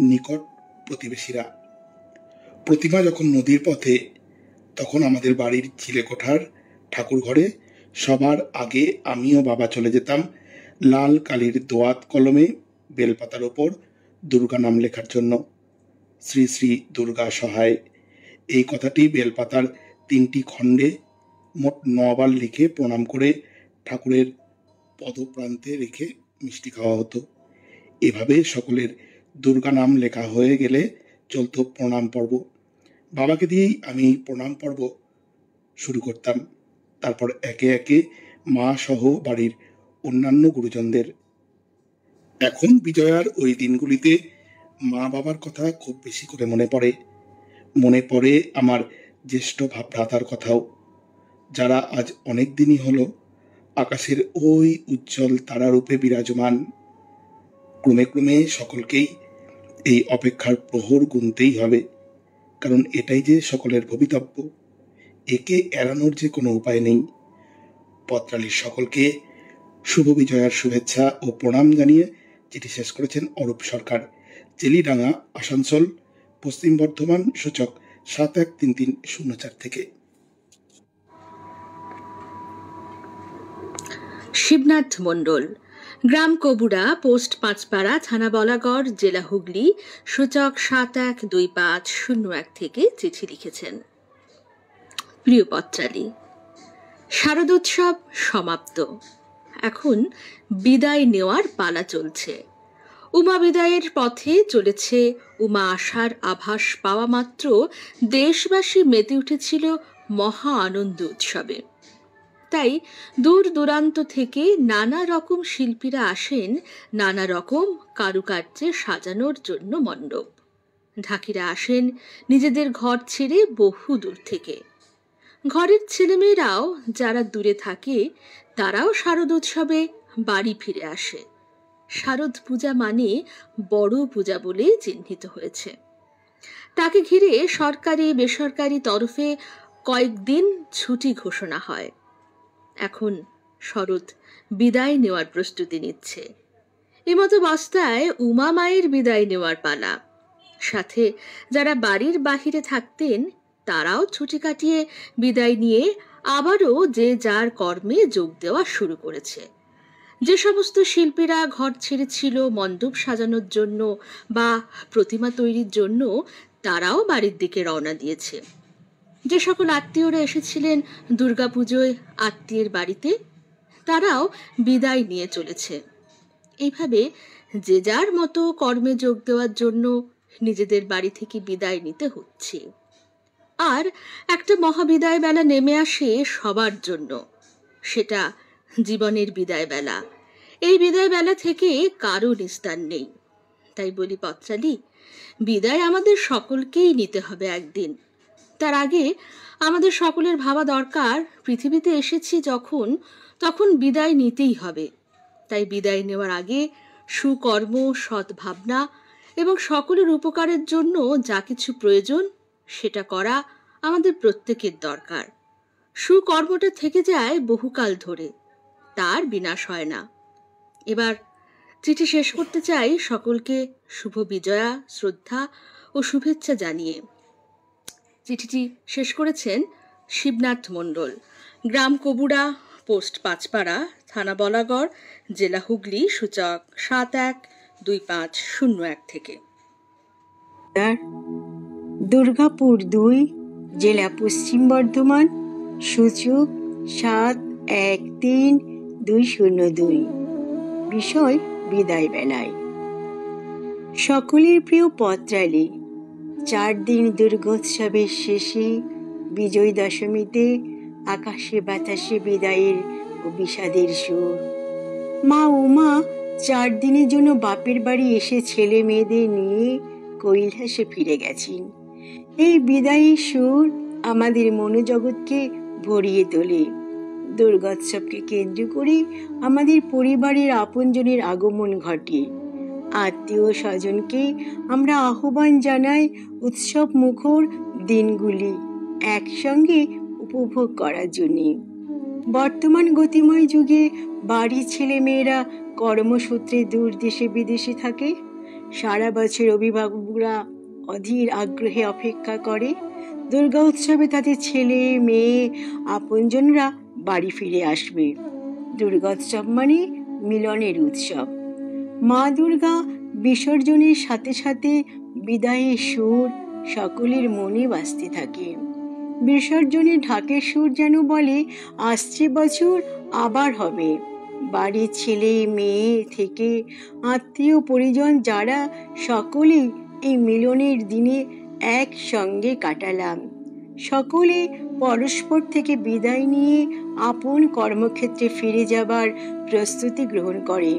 Speaker 3: নিকট প্রতিবেশীরা। প্রতিমা যখন নদীর পথে, তখন আমাদের বাড়ির চিলেকোঠার ঠাকুর ঘরে সবার আগে আমি ও বাবা চলে যেতাম লাল কালির দোয়াত কলমে বেলপাতার ওপর দুর্গা নাম লেখার জন্য। শ্রী শ্রী দুর্গা সহায়, এই কথাটি বেলপাতার 3টি খণ্ডে মোট 9 বার লিখে প্রণাম করে ঠাকুরের পদপ্রান্তে রেখে মিষ্টি খাওয়া হতো। এভাবে সকলের দুর্গা নাম লেখা হয়ে গেলে চলত প্রণাম পর্ব। বাবাকে দিয়েই আমি প্রণাম পর্ব শুরু করতাম, তারপর একে একে মা সহ বাড়ির অন্যান্য গুরুজনদের। এখন বিজয়ার ওই দিনগুলিতে মা বাবার কথা খুব বেশি করে মনে পড়ে আমার জ্যেষ্ঠ ভ্রাতার কথাও, যারা আজ অনেক দিনই হলো আকাশের ওই উজ্জ্বল তারারূপে বিরাজমান। ক্রমে ক্রমে সকলকেই এই অপেক্ষার প্রহর গুনতেই হবে, কারণ এটাই যে সকলের ভবিতব্য, একে এড়ানোর যে কোনো উপায় নেই। পত্রালীর সকলকে শুভ বিজয়ার শুভেচ্ছা ও প্রণাম জানিয়ে চিঠি শেষ করেছেন অরূপ সরকার, চেলিডাঙ্গা, আসানসোল, পশ্চিম বর্ধমান, সূচক ৭১৩৩০৪ থেকে।
Speaker 4: শিবনাথ মণ্ডল, গ্রাম কবুড়া, পোস্ট পাঁচপাড়া, থানা বলাগড়, জেলা হুগলি, সূচক ৭১২৫০১ থেকে চিঠি লিখেছেন। প্রিয় পত্রালী, শারদোৎসব সমাপ্ত, এখন বিদায় নেওয়ার পালা চলছে। উমা বিদায়ের পথে চলেছে। উমা আসার আভাস পাওয়া মাত্র দেশবাসী মেতে উঠেছিল মহা আনন্দ উৎসবে। তাই দূর দূরান্ত থেকে নানা রকম শিল্পীরা আসেন নানা রকম কারুকার্যে সাজানোর জন্য মণ্ডপ। ঢাকিরা আসেন নিজেদের ঘর ছেড়ে বহু দূর থেকে। ঘরের ছেলেমেয়েরাও যারা দূরে থাকে তারাও শারদোৎসবে বাড়ি ফিরে আসে। শারদ পূজা মানে বড় পূজা বলে চিহ্নিত হয়েছে। তাকে ঘিরে সরকারি বেসরকারি তরফে কয়েকদিন ছুটি ঘোষণা হয়। এখন শরৎ বিদায় নেওয়ার প্রস্তুতি নিচ্ছে। এমতো অবস্থায় উমা মায়ের বিদায় নেওয়ার পালা। সাথে যারা বাড়ির বাহিরে থাকতেন তারাও ছুটি কাটিয়ে বিদায় নিয়ে আবারও যে যার কর্মে যোগ দেওয়া শুরু করেছে। যে সমস্ত শিল্পীরা ঘর ছেড়েছিল মণ্ডপ সাজানোর জন্য বা প্রতিমা তৈরির জন্য, তারাও বাড়ির দিকে রওনা দিয়েছে। যে সকল আত্মীয়রা এসেছিলেন দুর্গাপুজোয় আত্মীয়ের বাড়িতে, তারাও বিদায় নিয়ে চলেছে। এইভাবে যে যার মতো কর্মে যোগ দেওয়ার জন্য নিজেদের বাড়ি থেকে বিদায় নিতে হচ্ছে। আর একটা মহাবিদায় বেলা নেমে আসে সবার জন্য, সেটা জীবনের বিদায় বেলা। এই বিদায় বেলা থেকে কারো নিস্তার নেই। তাই বলি পত্রালি, বিদায় আমাদের সকলকেই নিতে হবে একদিন। তার আগে আমাদের সকলের ভাবা দরকার, পৃথিবীতে এসেছি যখন, তখন বিদায় নিতেই হবে। তাই বিদায় নেওয়ার আগে সুকর্ম, সদ্ভাবনা এবং সকলের উপকারের জন্য যা কিছু প্রয়োজন সেটা করা আমাদের প্রত্যেকের দরকার। সুকর্মটা থেকে যায় বহুকাল ধরে, তার বিনাশ হয় না। এবার চিঠি শেষ করতে চাই সকলকে শুভ বিজয়া, শ্রদ্ধা ও শুভেচ্ছা জানিয়ে। চিঠিটি শেষ করেছেন শিবনাথ মণ্ডল, গ্রাম কবুড়া, পোস্ট পাঁচপাড়া, থানা বলাগড়, জেলা হুগলি, সূচক 712501 থেকে।
Speaker 5: দুর্গাপুর 2, জেলা পশ্চিম বর্ধমান, সূচক 713202। বিষয় বিদায় বেলায়। সকলের প্রিয় পত্রালি, 4 দিন দুর্গোৎসবের শেষে বিজয় দশমীতে আকাশে বাতাসে বিদায়ের ও বিষাদের সুর। মা উমা 4 দিনের জন্য বাপের বাড়ি এসে ছেলে মেয়েদের নিয়ে কৈলাসে ফিরে গেছেন। এই বিদায়ের সুর আমাদের মনোজগৎকে ভরিয়ে তোলে। দুর্গোৎসবকে কেন্দ্র করে আমাদের পরিবারের আপনজনের আগমন ঘটে। আত্মীয় স্বজনকে আমরা আহ্বান জানাই উৎসব মুখর দিনগুলি একসঙ্গে উপভোগ করার জন্য। বর্তমান গতিময় যুগে বাড়ির ছেলে মেয়েরা কর্মসূত্রে দূর দেশে বিদেশে থাকে। সারা বছর অভিভাবকরা অধীর আগ্রহে অপেক্ষা করে দুর্গা উৎসবে তাদের ছেলে মেয়ে আপনজনরা বাড়ি ফিরে আসবে। দুর্গোৎসব মানে মিলনের উৎসব। মা দুর্গা বিসর্জনের সাথে সাথে বিদায়ের সুর সকলের মনে বাজতে থাকে। বিসর্জনের ঢাকের সুর যেন বলে, আসছে বছর আবার হবে। বাড়ির ছেলে মেয়ে থেকে আত্মীয় পরিজন যারা, সকলে এই মিলনের দিনে একসঙ্গে কাটালাম। সকলে পরস্পর থেকে বিদায় নিয়ে আপন কর্মক্ষেত্রে ফিরে যাবার প্রস্তুতি গ্রহণ করে।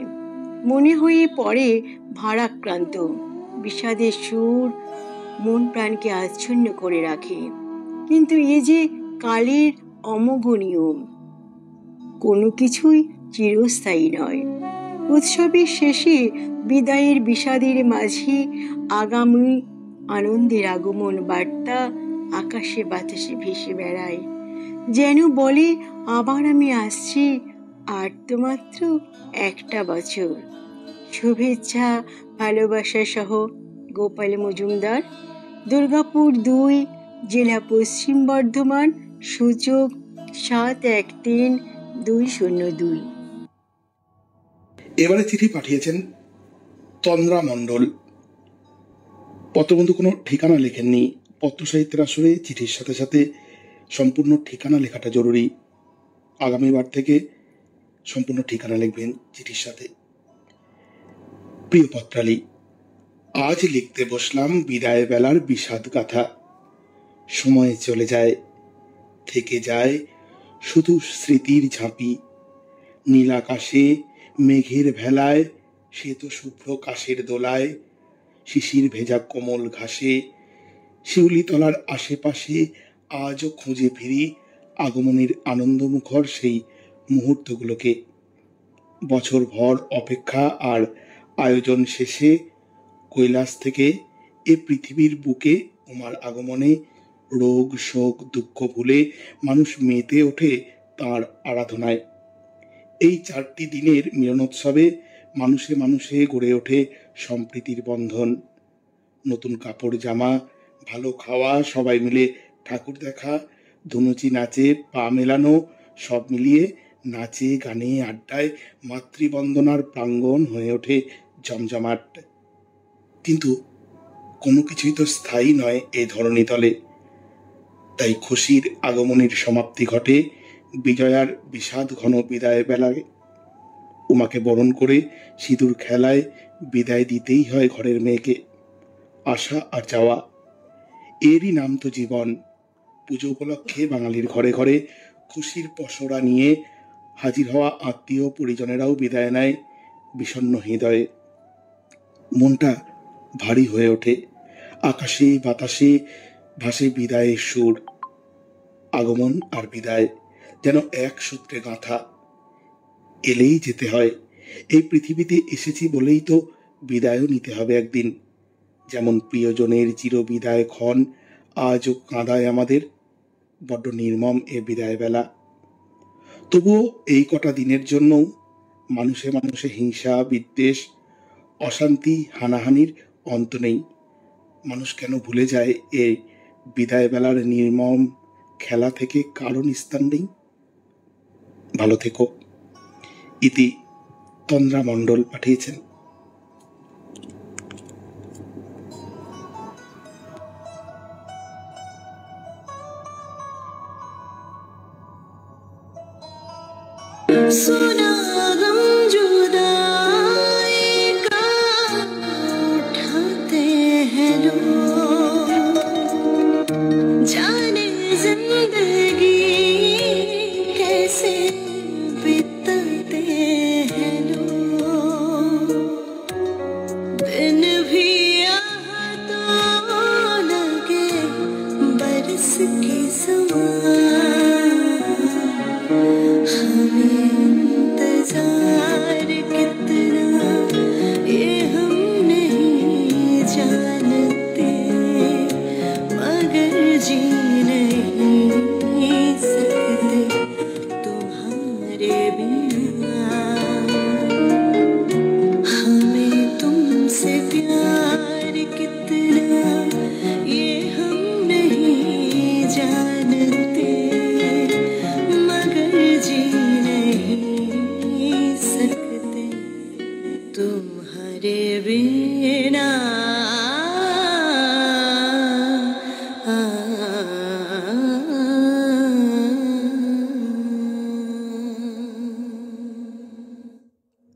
Speaker 5: মনে হয়ে পড়ে ভারাক্রান্ত। বিষাদের সুর মন প্রাণকে আচ্ছন্ন করে রাখে। কিন্তু এ যে কালের অমোঘ নিয়ম, কোনো কিছুই চিরস্থায়ী নয়। উৎসবের শেষে বিদায়ের বিষাদের মাঝে আগামী আনন্দের আগমন বার্তা আকাশে বাতাসে ভেসে বেড়ায়, যেন বলে আবার আমি আসছি, আর তো মাত্র একটা বছর। শুভেচ্ছা ভালোবাসা সহ গোপাল মজুমদার, দুর্গাপুর 2, জেলা পশ্চিম বর্ধমান, সূচক 713202।
Speaker 3: এবারে চিঠি পাঠিয়েছেন তন্দ্রা মণ্ডল। পত্রবন্ধু কোনো ঠিকানা লেখেননি। পত্র সাহিত্যের আসরে চিঠির সাথে সাথে সম্পূর্ণ ঠিকানা লেখাটা জরুরি। আগামীবার থেকে সম্পূর্ণ ঠিকানা লিখবেন চিঠির সাথে। প্রিয় পত্রালি, আজ লিখতে বসলাম বিদায় বেলার বিষাদ গাথা। সময় চলে যায়, থেকে যায় শুধু স্মৃতির ঝাঁপি। নীল আকাশে মেঘের ভেলায়, শ্বেত শুভ্র কাশের দোলায়, শিশির ভেজা কোমল ঘাসে, শিউলিতলার আশেপাশে আজও খুঁজে ফিরি আগমনের আনন্দমুখর সেই মুহূর্তগুলোকে। বছর ভর অপেক্ষা আর আয়োজন শেষে কৈলাস থেকে এ পৃথিবীর বুকে উমার আগমনে রোগ শোক দুঃখ ভুলে মানুষ মেতে ওঠে তাঁর আরাধনায়। এই 4টি দিনের মিলনোৎসবে মানুষে মানুষে গড়ে ওঠে সম্প্রীতির বন্ধন। নতুন কাপড় জামা, ভালো খাওয়া, সবাই মিলে ঠাকুর দেখা, ধুনুচি নাচে পা মেলানো, সব মিলিয়ে নাচে গানে আড্ডায় মাতৃবন্দনার প্রাঙ্গণ হয়ে ওঠে জমজমাট। কিন্তু কোনো কিছুই তো স্থায়ী নয় এই ধরণীতলে। তাই খুশির আগমনের সমাপ্তি ঘটে বিজয়ার বিষাদ ঘন বিদায় বেলায়। উমাকে বরণ করে সিঁদুর খেলায় বিদায় দিতেই হয় ঘরের মেয়েকে। আশা আর যাওয়া, এরই নাম তো জীবন। পুজো উপলক্ষে বাঙালির ঘরে ঘরে খুশির পসরা নিয়ে হাজির হওয়া আত্মীয় পরিজনেরাও বিদায় নেয় বিষণ্ণ হৃদয়ে। মনটা ভারী হয়ে ওঠে। আকাশে বাতাসে ভাসে বিদায়ের সুর। আগমন আর বিদায় যেন এক সূত্রে গাঁথা। এলেই যেতে হয়। এই পৃথিবীতে এসেছি বলেই তো বিদায়ও নিতে হবে একদিন। যেমন প্রিয়জনের চিরবিদায় ক্ষণ আজও কাঁদায় আমাদের। বড্ড নির্মম এ বিদায় বেলা। তবুও এই কটা দিনের জন্য মানুষে মানুষে হিংসা, বিদ্বেষ, অশান্তি, হানাহানির অন্ত নেই। মানুষ কেন ভুলে যায় এই বিদায় বেলার নির্মম খেলা থেকে কারো নিস্তার নেই? ভালো থেকো। ইতি তন্দ্রা মণ্ডল পাঠিয়েছেন।
Speaker 6: सुना गम जुदाई का उठाते हैं लोग, जाने जिंदगी कैसे बिताते हैं लोग। दिन भी यहाँ तो लगे बरस के समान, हमें इंतजार कितना ये हम नहीं जानते, मगर जी नहीं सकते तुम्हारे बिना। हमें तुमसे प्यार कितना ये हम नहीं जानते, मगर जी नहीं सकते तुम्हारे बिना।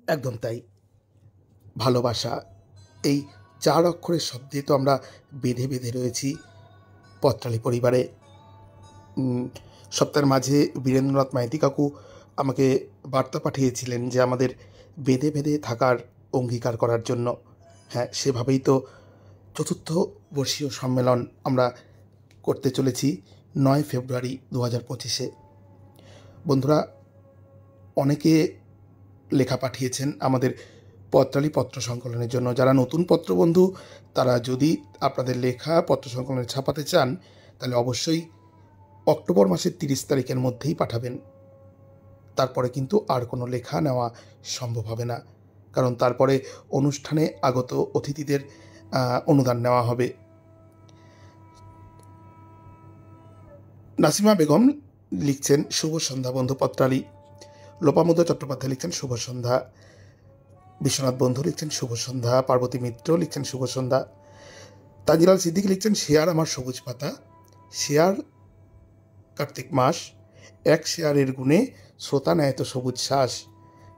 Speaker 3: একদম তাই। ভালোবাসা, এই 4 অক্ষরের শব্দে তো আমরা বেঁধে বেঁধে রয়েছি পত্রালী পরিবারে। সপ্তাহের মাঝে বীরেন্দ্রনাথ মাইতি কাকু আমাকে বার্তা পাঠিয়েছিলেন যে আমাদের বেঁধে বেঁধে থাকার অঙ্গীকার করার জন্য। হ্যাঁ, সেভাবেই তো 4র্থ বর্ষীয় সম্মেলন আমরা করতে চলেছি 9 ফেব্রুয়ারি 2025-এ। বন্ধুরা অনেকে লেখা পাঠিয়েছেন আমাদের পত্রালী পত্র সংকলনের জন্য। যারা নতুন পত্রবন্ধু তারা যদি আপনাদের লেখা পত্র সংকলনে ছাপাতে চান তাহলে অবশ্যই অক্টোবর মাসের 30 তারিখের মধ্যেই পাঠাবেন। তারপরে কিন্তু আর কোনো লেখা নেওয়া সম্ভব হবে না, কারণ তারপরে অনুষ্ঠানে আগত অতিথিদের অনুদান নেওয়া হবে। নাসিমা বেগম লিখছেন শুভ সন্ধ্যা বন্ধু পত্রালী। লোপামুদ্র চট্টোপাধ্যায় লিখছেন শুভ সন্ধ্যা। বিশ্বনাথ বন্ধু লিখছেন শুভ সন্ধ্যা। পার্বতী মিত্র লিখছেন শুভ সন্ধ্যা। তাজিলাল সিদ্দিক লিখছেন শেয়ার আমার সবুজ পাতা, শেয়ার কার্তিক মাস, এক শেয়ারের গুণে শ্রোতা নেয় তো সবুজ শ্বাস,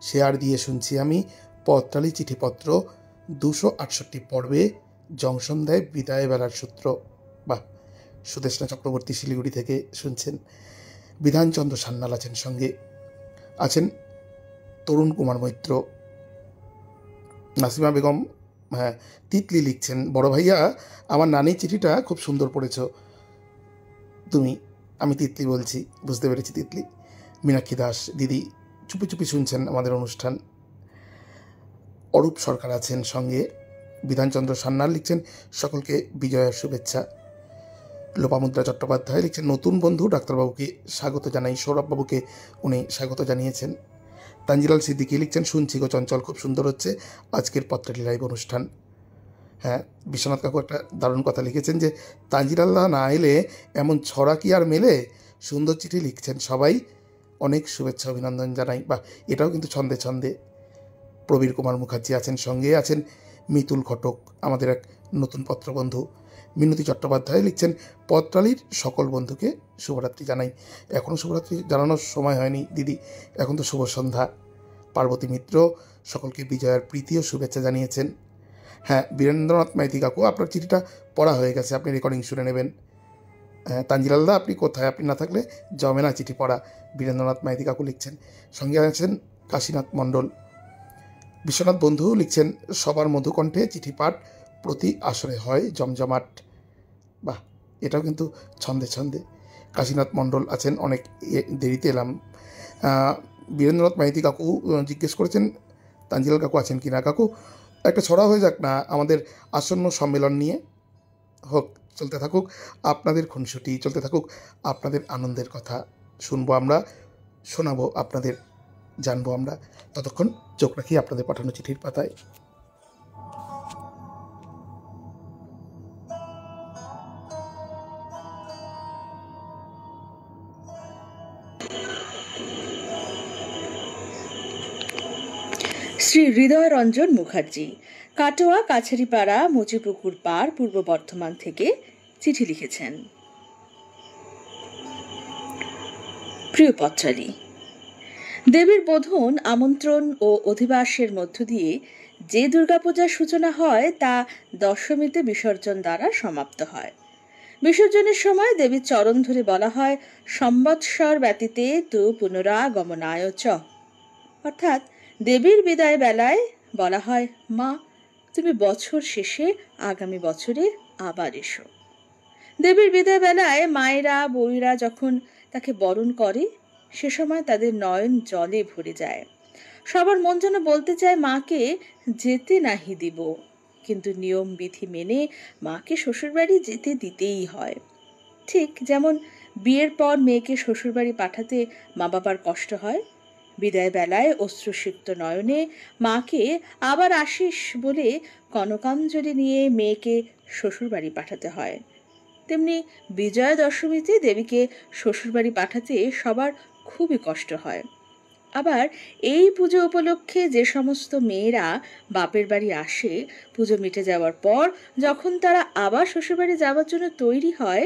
Speaker 3: শেয়ার দিয়ে শুনছি আমি পত্রালী চিঠিপত্র, 268 পর্বে জংশন দেয় বিদায় বেলার সূত্র। বাহ, সুদেষ্ণা চক্রবর্তী শিলিগুড়ি থেকে শুনছেন। বিধানচন্দ্র সান্যাল আছেন সঙ্গে, আছেন তরুণ কুমার মৈত্র। নাসিমা বেগম হ্যাঁ তিতলি লিখছেন বড় ভাইয়া আমার নানির চিঠিটা খুব সুন্দর পড়েছ তুমি। আমি তিতলি বলছি, বুঝতে পেরেছি তিতলি। মীনাক্ষী দাস দিদি চুপি চুপি শুনছেন আমাদের অনুষ্ঠান। অরূপ সরকার আছেন সঙ্গে। বিধানচন্দ্র সান্যাল লিখছেন সকলকে বিজয়ার শুভেচ্ছা। লোপামুদ্রা চট্টোপাধ্যায় লিখছেন, নতুন বন্ধু ডাক্তারবাবুকে স্বাগত জানাই। সৌরভবাবুকে উনি স্বাগত জানিয়েছেন। তানজিলাল সিদ্দিকী লিখছেন, শুনছি গো চঞ্চল, খুব সুন্দর হচ্ছে আজকের পত্রালি লাইভ অনুষ্ঠান। হ্যাঁ, বিশ্বনাথ কাকু একটা দারুণ কথা লিখেছেন যে তানজিলাল্লাহ না এলে এমন ছড়া কি আর মেলে, সুন্দর চিঠি লিখছেন সবাই, অনেক শুভেচ্ছা অভিনন্দন জানাই। বা এটাও কিন্তু ছন্দে ছন্দে। প্রবীর কুমার মুখার্জি আছেন, সঙ্গে আছেন মিতুল ঘটক, আমাদের এক নতুন পত্রবন্ধু। মিনতি চট্টোপাধ্যায় লিখছেন, পত্রালির সকল বন্ধুকে শুভরাত্রি জানাই। এখনও শুভরাত্রি জানানোর সময় হয়নি দিদি, এখন তো শুভ সন্ধ্যা। পার্বতী মিত্র সকলকে বিজয়ার প্রীতি ও শুভেচ্ছা জানিয়েছেন। হ্যাঁ, বীরেন্দ্রনাথ মাইতি কাকু, আপনার চিঠিটা পড়া হয়ে গেছে, আপনি রেকর্ডিং শুনে নেবেন। হ্যাঁ, তানজিলালদা আপনি কোথায়? আপনি না থাকলে জমে না চিঠি পড়া। বীরেন্দ্রনাথ মাইতি কাকু লিখছেন, সঙ্গে আছেন কাশীনাথ মণ্ডল। বিশ্বনাথ বন্ধু লিখছেন, সবার মধুকণ্ঠে চিঠি পাঠ প্রতি আসরে হয় জমজমাট। বাহ, এটাও কিন্তু ছন্দে ছন্দে। কাশীনাথ মণ্ডল আছেন, অনেক দেরিতে এলাম। বীরেন্দ্রনাথ মাইতি কাকু জিজ্ঞেস করেছেন তানজিলাল কাকু আছেন কি না। কাকু, একটা ছড়া হয়ে যাক না আমাদের আসন্ন সম্মেলন নিয়ে। হোক, চলতে থাকুক আপনাদের খুনসুটি, চলতে থাকুক আপনাদের আনন্দের কথা। শুনবো আমরা, শোনাবো আপনাদের, জানবো আমরা। ততক্ষণ চোখ রাখি আপনাদের পাঠানো চিঠির পাতায়।
Speaker 4: শ্রী হৃদয় রঞ্জন মুখার্জি, কাটোয়া কাছারিপাড়া মুচিপুকুর পাড়, পূর্ব বর্ধমান থেকে চিঠি লিখেছেন। প্রিয় পত্রালি, দেবীর বোধন, আমন্ত্রণ ও অধিবাসের মধ্য দিয়ে যে দুর্গাপূজার সূচনা হয় তা দশমীতে বিসর্জন দ্বারা সমাপ্ত হয়। বিসর্জনের সময় দেবীর চরণ ধরে বলা হয়, সম্বৎসর ব্যতীতে তু পুনরাগমনায় চ, অর্থাৎ দেবীর বিদায় বেলায় বলা হয়, মা তুমি বছর শেষে আগামী বছরে আবার এসো। দেবীর বিদায় বেলায় মায়েরা বউরা যখন তাকে বরণ করে, সে সময় তাদের নয়ন জলে ভরে যায়। সবার মন যেন বলতে চায়, মাকে যেতে নাহি দিব, কিন্তু নিয়ম বিধি মেনে মাকে শ্বশুরবাড়ি যেতে দিতেই হয়। ঠিক যেমন বিয়ের পর মেয়েকে শ্বশুরবাড়ি পাঠাতে মা বাবার কষ্ট হয়, বিদায় বেলায় অশ্রুসিক্ত নয়নে মাকে আবার আসিস বলে কনকাঞ্জলি নিয়ে মেয়েকে শ্বশুরবাড়ি পাঠাতে হয়। তেমনি বিজয়া দশমীতে দেবীকে শ্বশুরবাড়ি পাঠাতে সবার খুবই কষ্ট হয়। আবার এই পুজো উপলক্ষে যে সমস্ত মেয়েরা বাপের বাড়ি আসে, পুজো মিটে যাওয়ার পর যখন তারা আবার শ্বশুরবাড়ি যাওয়ার জন্য তৈরি হয়,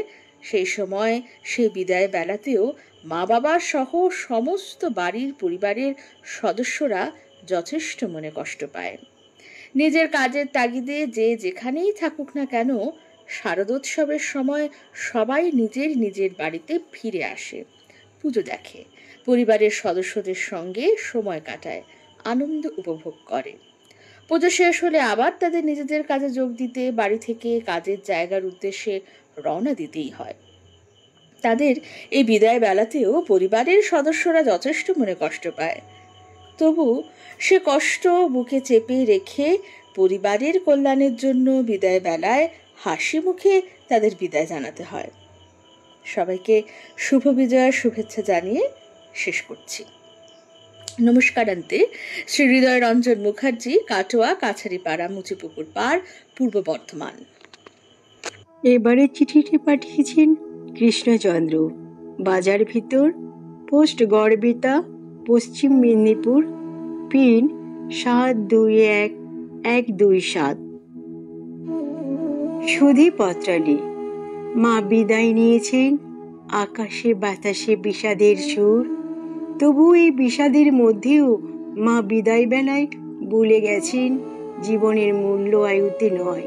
Speaker 4: সেই সময় সে বিদায় বেলাতেও মা বাবার সহ সমস্ত বাড়ির পরিবারের সদস্যরা যথেষ্ট মনে কষ্ট পায়। নিজের কাজের তাগিদে যে যেখানেই থাকুক না কেন, শারদোৎসবের সময় সবাই নিজের নিজের বাড়িতে ফিরে আসে, পুজো দেখে, পরিবারের সদস্যদের সঙ্গে সময় কাটায়, আনন্দ উপভোগ করে। পুজো শেষ হলে আবার তাদের নিজেদের কাজে যোগ দিতে বাড়ি থেকে কাজের জায়গার উদ্দেশ্যে রওনা দিতেই হয়। তাদের এই বিদায় বেলাতেও পরিবারের সদস্যরা যথেষ্ট মনে কষ্ট পায়। তবু সে কষ্ট বুকে চেপে রেখে পরিবারের কল্যাণের জন্য বিদায় বেলায় হাসি মুখে তাদের বিদায় জানাতে হয়। সবাইকে শুভ বিজয়ার শুভেচ্ছা জানিয়ে শেষ করছি। নমস্কারান্তে, শ্রী হৃদয় রঞ্জন মুখার্জি, কাটোয়া কাছারিপাড়া মুচিপুকুর পাড়, পূর্ব বর্ধমান।
Speaker 5: এবারে চিঠিটি পাঠিয়েছেন কৃষ্ণচন্দ্র, বাজার ভিতর, পোস্ট গড়বেতা, পশ্চিম মেদিনীপুর, পিন 721127। সুধী পত্রালি, মা বিদায় নিয়েছেন, আকাশে বাতাসে বিষাদের সুর। তবু এই বিষাদের মধ্যেও মা বিদায় বেলায় বলে গেছেন, জীবনের মূল্য আয়ুতে নয়,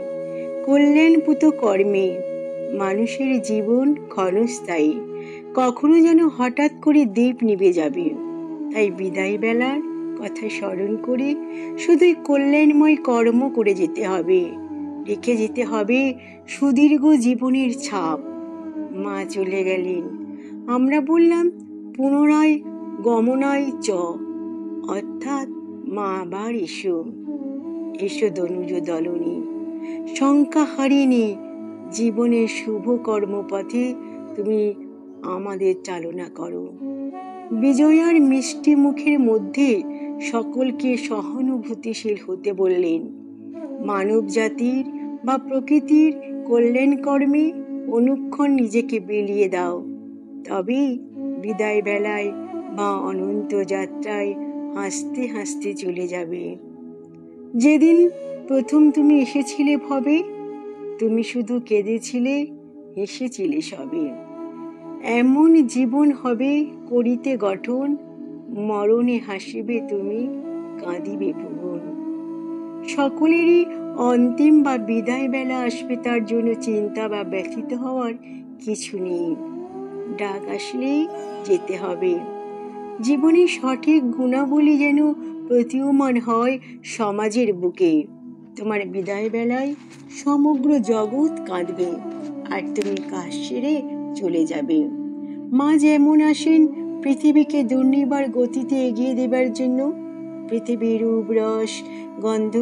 Speaker 5: কল্যাণপুত কর্মে। মানুষের জীবন ক্ষণস্থায়ী, কখনো যেন হঠাৎ করে দীপ নিভে যাবে। তাই বিদায় বেলার কথা স্মরণ করে শুধুই কল্যাণময় কর্ম করে যেতে হবে, রেখে যেতে হবে সুদীর্ঘ জীবনের ছাপ। মা চলে গেলেন, আমরা বললাম পুনরায় গমনায় চ, অর্থাৎ মা আবার এসো। এসো দনুজ দলনী, শঙ্কা হারিনি, জীবনের শুভ কর্মপথে তুমি আমাদের চালনা করো। বিজয়ার মিষ্টি মুখের মধ্যে সকলকে সহানুভূতিশীল হতে বললেন। মানব জাতির বা প্রকৃতির কল্যাণ কর্মে অনুক্ষণ নিজেকে বিলিয়ে দাও, তবেই বিদায় বেলায় বা অনন্ত যাত্রায় হাসতে হাসতে চলে যাবে। যেদিন প্রথম তুমি এসেছিলে ভবে, তুমি শুধু কেঁদেছিলে, হেসেছিলে সবে। এমন জীবন হবে করিতে গঠন, মরণে হাসিবে তুমি, কাঁদিবে ভুবন। সকলেরই অন্তিম বা বিদায় বেলা আসবে, তার জন্য চিন্তা বা ব্যথিত হওয়ার কিছু নেই। ডাক আসলেই যেতে হবে। জীবনের সঠিক গুণাবলী যেন প্রতীয়মান হয় সমাজের বুকে। তোমার বিদায় বেলায় সমগ্র জগৎ কাঁদবে, আর তুমি কাজ সেরে চলে যাবে। মা যেমন আসেন পৃথিবীকে দুর্নিবার গতিতে এগিয়ে দেবার জন্য, পৃথিবীর রূপ রস গন্ধ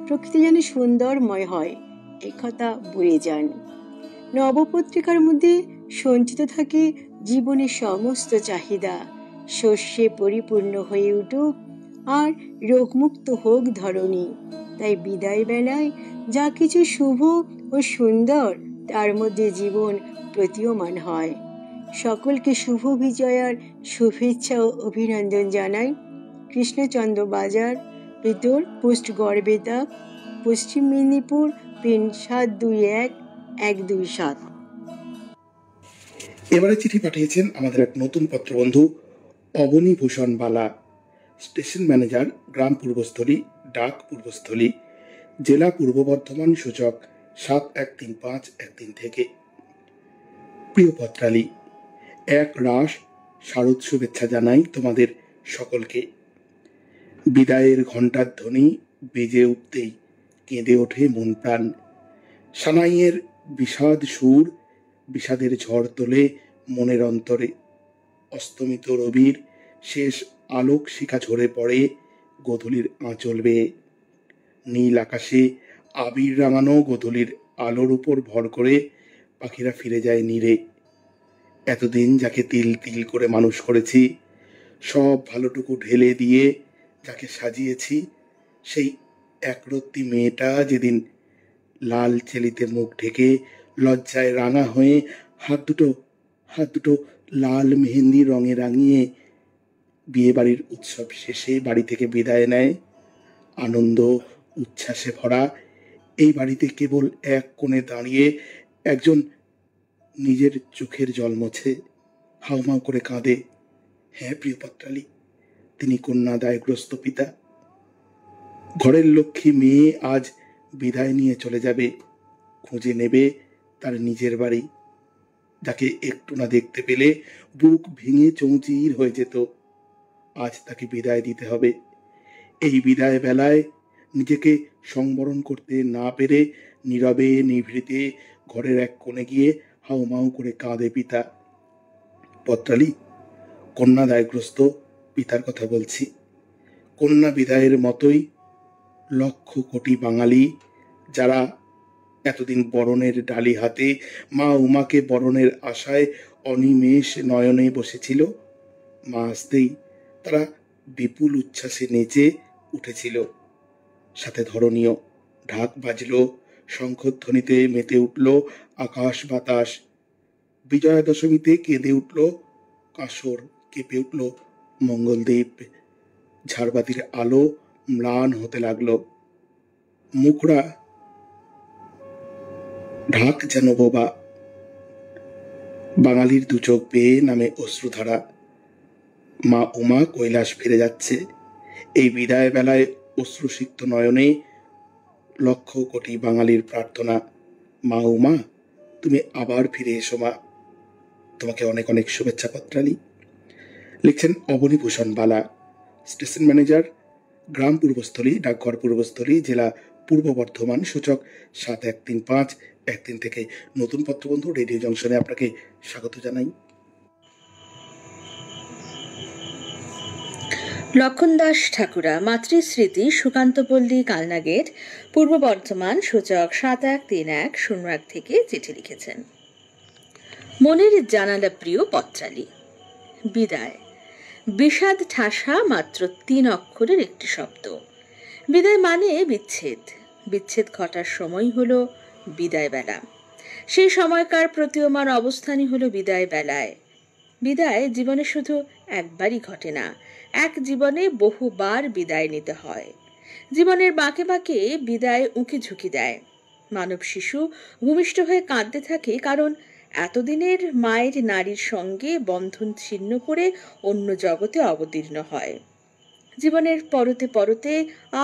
Speaker 5: প্রকৃতি যেন সুন্দরময় হয়, একথা ভুলে যান। নবপত্রিকার মধ্যে সঞ্চিত থাকে জীবনের সমস্ত চাহিদা, শস্যে পরিপূর্ণ হয়ে উঠুক আর রোগমুক্ত হোক ধরণী। তাই বিদায় বেলায় যা কিছু শুভ ও সুন্দর, তার মধ্যে জীবন প্রতীয়মান হয়। সকলকে শুভ বিজয়ার শুভেচ্ছা ও অভিনন্দন জানাই। কৃষ্ণচন্দ্র বাজার, ভিতর পোস্ট গড়বেতা, পশ্চিম মেদিনীপুর, পিন 721127।
Speaker 3: এবারে চিঠি পাঠিয়েছেন আমাদের এক নতুন পত্রবন্ধু অবনী ভূষণ বালা, স্টেশন ম্যানেজার, গ্রাম পূর্বস্থলী, ডাক পূর্বস্থলী, জেলা পূর্ব বর্ধমান, সূচক 713513 থেকে। প্রিয় পত্রালী, এক রাস শারদ শুভেচ্ছা জানাই তোমাদের সকলকে। বিদায়ের ঘণ্টার ধ্বনি বেজে উঠতেই কেঁদে ওঠে মন প্রাণ। সানাইয়ের বিষাদ সুর বিষাদের ঝড় তোলে মনের অন্তরে। অস্তমিত রবির শেষ আলোক শিখা ঝরে পড়ে গোধূলির আঁচল বেয়ে। নীল আকাশে আবির রাঙানো গোধূলির আলোর উপর ভর করে পাখিরা ফিরে যায় নীরে। এতদিন যাকে তিল তিল করে মানুষ করেছি, সব ভালোটুকু ঢেলে দিয়ে যাকে সাজিয়েছি, সেই একরত্তি মেয়েটা যেদিন লাল চেলিতে মুখ ঢেকে লজ্জায় রাঙা হয়ে হাত দুটো লাল মেহেন্দি রঙে রাঙিয়ে বিয়ে বাড়ির উৎসব শেষে বাড়ি থেকে বিদায় নেয়, আনন্দ উচ্ছ্বাসে ভরা এই বাড়িতে কেবল এক কোণে দাঁড়িয়ে একজন নিজের চোখের জল মোছে, হাউমাউ করে কাঁদে। হ্যাঁ প্রিয় পত্রালী, তিনি কন্যা দায়গ্রস্ত পিতা। ঘরের লক্ষ্মী মেয়ে আজ বিদায় নিয়ে চলে যাবে, খুঁজে নেবে তার নিজের বাড়ি, যাকে একটু না দেখতে পেলে বুক ভেঙে চৌচির হয়ে যেত। আজ তাকে বিদায় দিতে হবে। এই বিদায় বেলায় নিজেকে সংবরণ করতে না পেরে নীরবে নিভৃতে ঘরের এক কোণে গিয়ে হাউমাউ করে কাঁদে পিতা। পত্রালী, কন্যা দায়গ্রস্ত পিতার কথা বলছি। কন্যা বিদায়ের মতোই লক্ষ কোটি বাঙালি যারা এতদিন বরণের ডালি হাতে মা উমাকে বরণের আশায় অনিমেষ নয়নে বসেছিল, মা আসতেই তারা বিপুল উচ্ছ্বাসে নেচে উঠেছিল। সাথে ধরণীয় ঢাক বাজল, শঙ্খধ্বনিতে মেতে উঠল আকাশ বাতাস। বিজয়া দশমীতে কেঁদে উঠল কাসর, কেঁপে উঠল মঙ্গলদ্বীপ। ঝাড়বাতির আলো ম্লান হতে লাগলো, মুখড়া ঢাক যেন বোবা। বাঙালির দু চোখ বেয়ে নামে অশ্রুধারা। মা উমা কৈলাস ফিরে যাচ্ছে। এই বিদায় বেলায় অশ্রুসিক্ত নয়নে লক্ষ কোটি বাঙালির প্রার্থনা, মা উমা তুমি আবার ফিরে এসো মা। তোমাকে অনেক অনেক শুভেচ্ছা পত্রালী। লিখছেন অবনী ভূষণ বালা, স্টেশন ম্যানেজার, গ্রাম পূর্বস্থলী, ডাকঘর পূর্বস্থলী, জেলা পূর্ব বর্ধমান, সূচক 713513 থেকে। নতুন পত্রবন্ধু রেডিও জংশনে আপনাকে স্বাগত জানাই।
Speaker 4: লক্ষণ দাস ঠাকুরা, মাতৃস্মৃতি, সুকান্তপল্লী, কালনাগেট, পূর্ব বর্ধমান, সূচক 713101 থেকে চিঠি লিখেছেন। মনের জানালা প্রিয় পত্রালী, বিদায়। বিষাদ ঠাসা মাত্র 3 অক্ষরের একটি শব্দ। বিদায় মানে বিচ্ছেদ। বিচ্ছেদ ঘটার সময় হলো বিদায় বেলা। সেই সময়কার প্রতীয়মান অবস্থানই হলো বিদায় বেলায়। বিদায় জীবনে শুধু একবারই ঘটে না, এক জীবনে বহুবার বিদায় নিতে হয়। জীবনের বাঁকে বাঁকে বিদায় উঁকি ঝুঁকি দেয়। মানব শিশু ভূমিষ্ঠ হয়ে কাঁদতে থাকে, কারণ এতদিনের মায়ের নারীর সঙ্গে বন্ধন ছিন্ন করে অন্য জগতে অবতীর্ণ হয়। জীবনের পরতে পরতে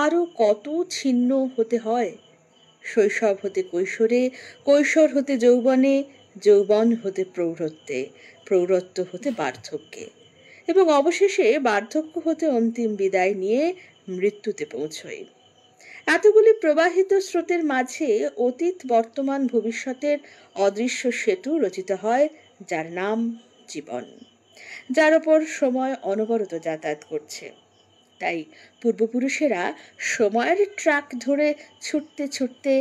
Speaker 4: আরও কত ছিন্ন হতে হয়। শৈশব হতে কৈশোরে, কৈশোর হতে যৌবনে, যৌবন হতে প্রৌঢ়ত্বে, প্রৌঢ়ত্ব হতে বার্ধক্যে, এবং অবশেষে বার্ধক্য হতে অন্তিম বিদায় নিয়ে মৃত্যুতে পৌঁছয়। এতগুলি প্রবাহিত স্রোতের মাঝে অতীত, বর্তমান, ভবিষ্যতের অদৃশ্য সেতু রচিত হয়, যার নাম জীবন, যার ওপর সময় অনবরত যাতায়াত করছে। তাই পূর্বপুরুষেরা সময়ের ট্রাক ধরে ছুটতে ছুটতে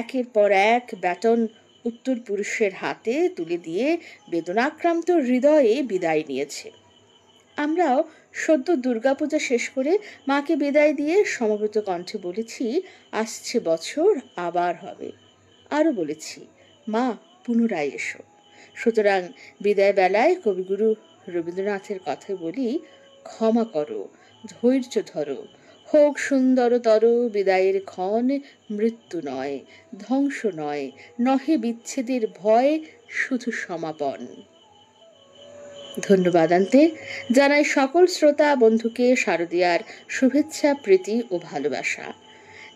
Speaker 4: একের পর এক ব্যাটন উত্তর পুরুষের হাতে তুলে দিয়ে বেদনাক্রান্ত হৃদয়ে বিদায় নিয়েছে। আমরাও সদ্য দুর্গাপূজা শেষ করে মাকে বিদায় দিয়ে সমবেত কণ্ঠে বলেছি, আসছে বছর আবার হবে। আরও বলেছি, মা পুনরায় এসো। সুতরাং বিদায় বেলায় কবিগুরু রবীন্দ্রনাথের কথায় বলি, ক্ষমা করো, ধৈর্য ধরো, হোক সুন্দরতর বিদায়ের ক্ষণ, মৃত্যু নয়, ধ্বংস নয়, নহে বিচ্ছেদের ভয়, শুধু সমাপন। ধন্যবাদান্তে জানাই সকল শ্রোতা বন্ধুকে শারদীয়ার শুভেচ্ছা, প্রীতি ও ভালোবাসা।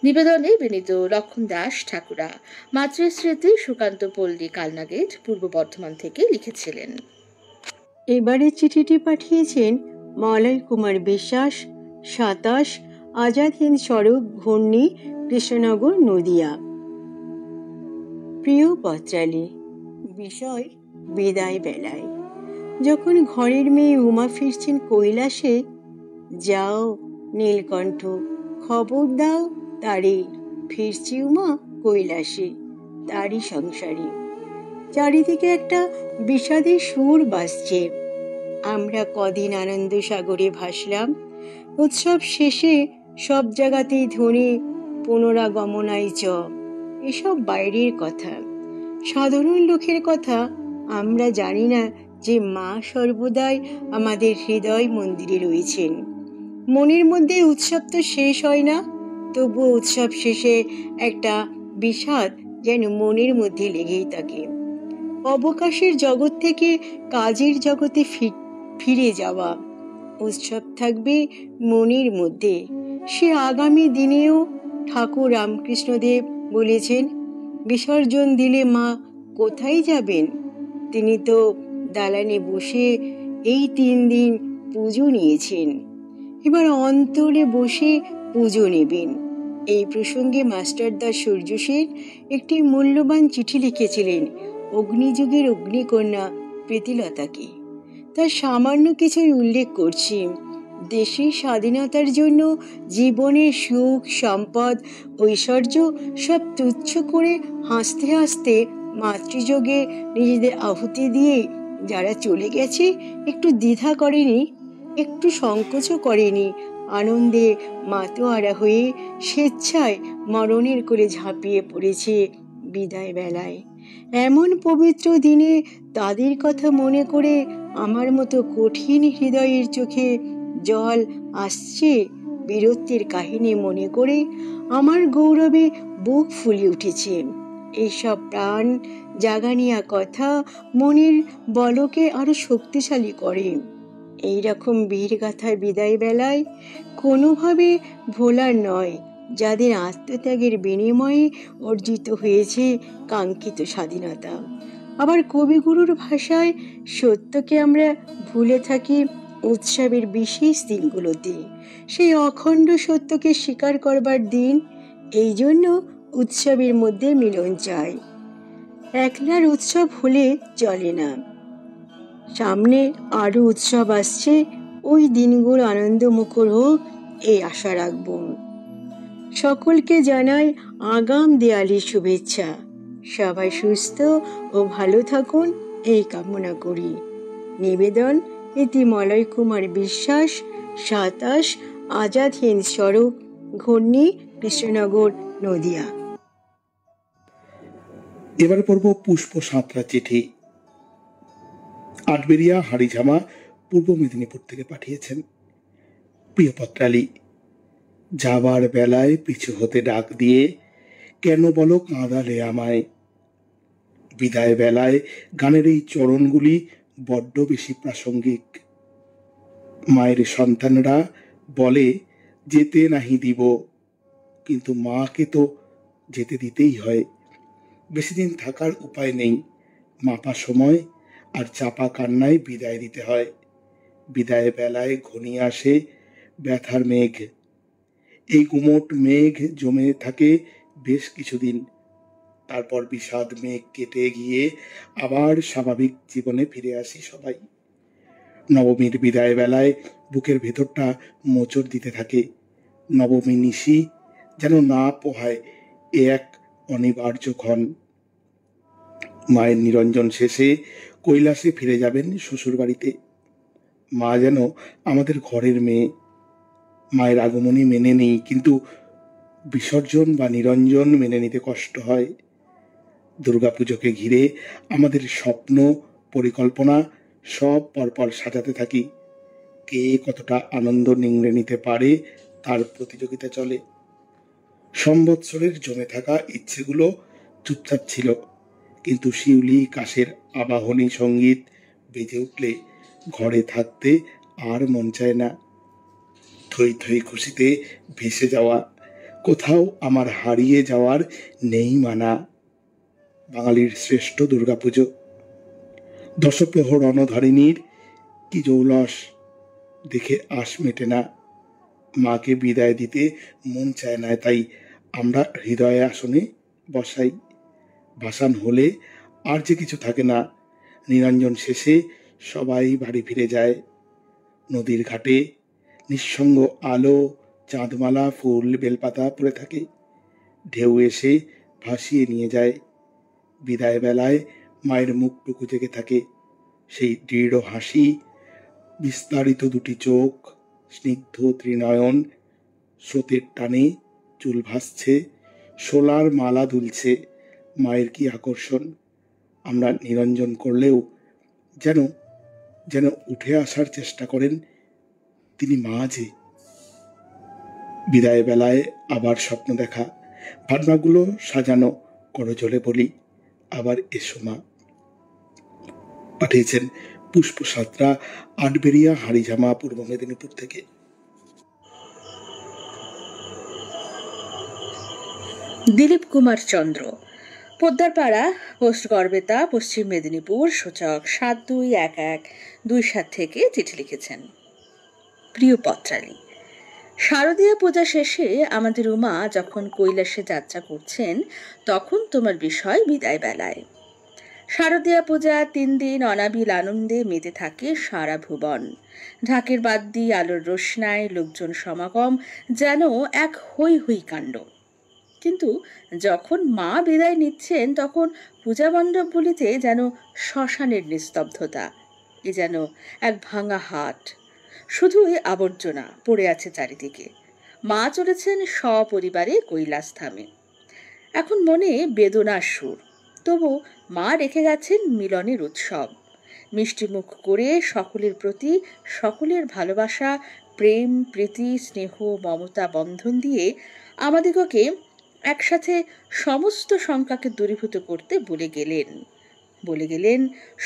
Speaker 4: নিবেদনে বিনীত লক্ষণ দাস ঠাকুরা, মাতৃস্মৃতি, সুকান্তপল্লী, কালনাগেট, পূর্ব বর্ধমান থেকে লিখেছিলেন।
Speaker 5: এবারে চিঠিটি পাঠিয়েছেন মলয় কুমার বিশ্বাস, 27 আজাদ হিন্দ সড়ক, ঘূর্ণি, কৃষ্ণনগর, নদিয়া। প্রিয় পত্রালী, বিষয় বিদায় বেলায়। যখন ঘরের মেয়ে উমা ফিরছেন কৈলাসে, যাও নীলকণ্ঠ, খবর দাও তারে, ফিরছি উমা কৈলাসে, তারই সংসারে। চারিদিকে একটা বিষাদের সুর বাজছে। আমরা কদিন আনন্দ সাগরে ভাসলাম, উৎসব শেষে সব জায়গাতেই ধ্বনি পুনরাগমনাই চ। এসব বাইরের কথা, সাধারণ লোকের কথা। আমরা জানি না যে মা সর্বদাই আমাদের হৃদয় মন্দিরে রয়েছেন। মনের মধ্যে উৎসব তো শেষ হয় না, তবুও উৎসব শেষে একটা বিষাদ যেন মনের মধ্যে লেগেই থাকে। অবকাশের জগৎ থেকে কাজের জগতে ফিরে যাওয়া। উৎসব থাকবে মনের মধ্যে। সে আগামী দিনেও ঠাকুর রামকৃষ্ণদেব বলেছেন, বিসর্জন দিলে মা কোথায় যাবেন? তিনি তো দালানে বসে এই 3 দিন পুজো নিয়েছেন, এবার অন্তরে বসে পুজো নেবেন। এই প্রসঙ্গে মাস্টারদা সূর্য সেন একটি মূল্যবান চিঠি লিখেছিলেন অগ্নিযুগের অগ্নিকন্যা প্রীতিলতাকে। তার সামান্য কিছুই উল্লেখ করছি। দেশের স্বাধীনতার জন্য জীবনের সুখ, সম্পদ, ঐশ্বর্য সব তুচ্ছ করে হাসতে হাসতে মাতৃযোগে নিজেদের আহুতি দিয়ে যারা চলে গেছে, একটু দ্বিধা করেনি, একটু সংকোচও করেনি। আনন্দে মাতোয়ারা হয়ে স্বেচ্ছায় মরণের কোলে ঝাঁপিয়ে পড়েছে বিদায় বেলায়। এমন পবিত্র দিনে তাদের কথা মনে করে আমার মতো কঠিন হৃদয়ের চোখে জল আসছে। বীরত্বের কাহিনী মনে করে আমার গৌরবে বুক ফুলে উঠেছে। এইসব প্রাণ জাগানিয়া কথা মনের বলকে আরো শক্তিশালী করে। এইরকম বীরগাথার বিদায় বেলায় কোনোভাবে ভোলার নয়, যাদের আত্মত্যাগের বিনিময়ে অর্জিত হয়েছে কাঙ্ক্ষিত স্বাধীনতা। আবার কবিগুরুর ভাষায়, সত্যকে আমরা ভুলে থাকি উৎসবের বিশেষ দিনগুলোতে। সেই অখণ্ড সত্যকে স্বীকার করবার দিন। এই জন্য উৎসবের মধ্যে মিলন চাই। একলার উৎসব হলে চলে না। সামনে আরো উৎসব আসছে, ওই দিনগুলো আনন্দমুখর হোক এই আশা রাখব। সকলকে জানাই আগাম দেয়ালির শুভেচ্ছা। সবাই সুস্থ ও ভালো থাকুন এই কামনা করি। নিবেদন ইতি মলয় কুমার বিশ্বাস, 27 আজাদ হিন্দ সড়ক, ঘূর্ণি, কৃষ্ণনগর, নদিয়া।
Speaker 3: এবারে পড়ব পুষ্প সাঁতরা চিঠি। আটবেরিয়া হাড়িঝামা, পূর্ব মেদিনীপুর থেকে পাঠিয়েছেন। প্রিয় পত্রালী, যাবার বেলায় পিছু হতে ডাক দিয়ে কেন বলো কাঁদালে আমায়। বিদায় বেলায় গানের এই চরণগুলি বড্ড বেশি প্রাসঙ্গিক। মায়ের সন্তানরা বলে যেতে নাহি দিব, কিন্তু মাকে তো যেতে দিতেই হয়। বেশি দিন থাকার উপায় নেই, মাপা সময় আর চাপা কান্নায় বিদায় দিতে হয়। বিদায় বেলায় ঘনিয়ে আসে ব্যথার মেঘ। এই গুমোট মেঘ জমে থাকে বেশ কিছুদিন, তারপর বিষাদ মেঘ কেটে গিয়ে আবার স্বাভাবিক জীবনে ফিরে আসি সবাই। নবমীর বিদায় বেলায় বুকের ভেতরটা মোচড় দিতে থাকে। নবমী নিশি যেন না পোহায় এ এক অনিবার্য ক্ষণ। মায়ের নিরঞ্জন শেষে কৈলাসে ফিরে যাবেন শ্বশুর বাড়িতে। মা যেন আমাদের ঘরের মেয়ে। মায়ের আগমনী মেনে নেই, কিন্তু বিসর্জন বা নিরঞ্জন মেনে নিতে কষ্ট হয়। দুর্গাপুজোকে ঘিরে আমাদের স্বপ্ন, পরিকল্পনা সব পরপর সাজাতে থাকি। কে কতটা আনন্দ নিংড়ে নিতে পারে তার প্রতিযোগিতা চলে। সম্বৎসরের জমে থাকা ইচ্ছেগুলো চুপচাপ ছিল, কিন্তু শিউলি কাশের আবাহনী সঙ্গীত বেজে উঠলে ঘরে থাকতে আর মন চায় না। থই থই খুশিতে ভেসে যাওয়া, কোথাও আমার হারিয়ে যাওয়ার নেই মানা। বাঙালির শ্রেষ্ঠ দুর্গাপুজো। দশপ্রহর রণধারিণীর কি জৌলস, দেখে আশ মেটে না। মাকে বিদায় দিতে মন চায় না, তাই আমরা হৃদয়ে আসনে বসাই। ভাসান হলে আর যে কিছু থাকে না। নিরঞ্জন শেষে সবাই বাড়ি ফিরে যায়। নদীর ঘাটে নিঃসঙ্গ আলো, চাঁদমালা, ফুল, বেলপাতা পড়ে থাকে। ঢেউ এসে ভাসিয়ে নিয়ে যায়। বিদায় বেলায় মায়ের মুখটুকু জেগে থাকে। সেই দৃঢ় হাসি, বিস্তারিত দুটি চোখ, স্নিগ্ধ ত্রিনয়ন, স্রোতের টানে চুল ভাসছে, শোলার মালা দুলছে। মায়ের কি আকর্ষণ! আমরা নিরঞ্জন করলেও যেন যেন উঠে আসার চেষ্টা করেন তিনি মা যে। বিদায় বেলায় আবার স্বপ্ন দেখা, ভাবনাগুলো সাজানো, করজলে বলি আবার এসো মা। পাঠিয়েছেন পুষ্প সাঁতরা, আটবেরিয়া হাড়িঝামা, পূর্ব মেদিনীপুর থেকে।
Speaker 4: দিলীপ কুমার চন্দ্র, পোদ্দারপাড়া, পোস্ট গড়বেতা, পশ্চিম মেদিনীপুর, সূচক 721127 থেকে চিঠি লিখেছেন। প্রিয় পত্রালী, শারদীয়া পূজা শেষে আমাদের উমা যখন কৈলাসে যাত্রা করছেন, তখন তোমার বিষয় বিদায় বেলায়। শারদীয়া পূজা 3 দিন অনাবিল আনন্দে মেতে থাকে সারা ভুবন। ঢাকের বাদ্যি, আলোর রোশনায়, লোকজন সমাগম, যেন এক হৈ হৈ কাণ্ড। কিন্তু যখন মা বিদায় নিচ্ছেন, তখন পূজা মণ্ডপগুলিতে যেন শ্মশানের নিস্তব্ধতা। এ যেন এক ভাঙা হাট, শুধুই আবর্জনা পড়ে আছে চারিদিকে। মা চলেছেন সপরিবারে কৈলাস ধামে। এখন মনে বেদনার সুর, তবু মা রেখে গেছেন মিলনের উৎসব। মিষ্টি মুখ করে সকলের প্রতি সকলের ভালোবাসা, প্রেম, প্রীতি, স্নেহ, মমতা বন্ধন দিয়ে আমাদিগকে একসাথে সমস্ত শঙ্কাকে দূরীভূত করতে বলে গেলেন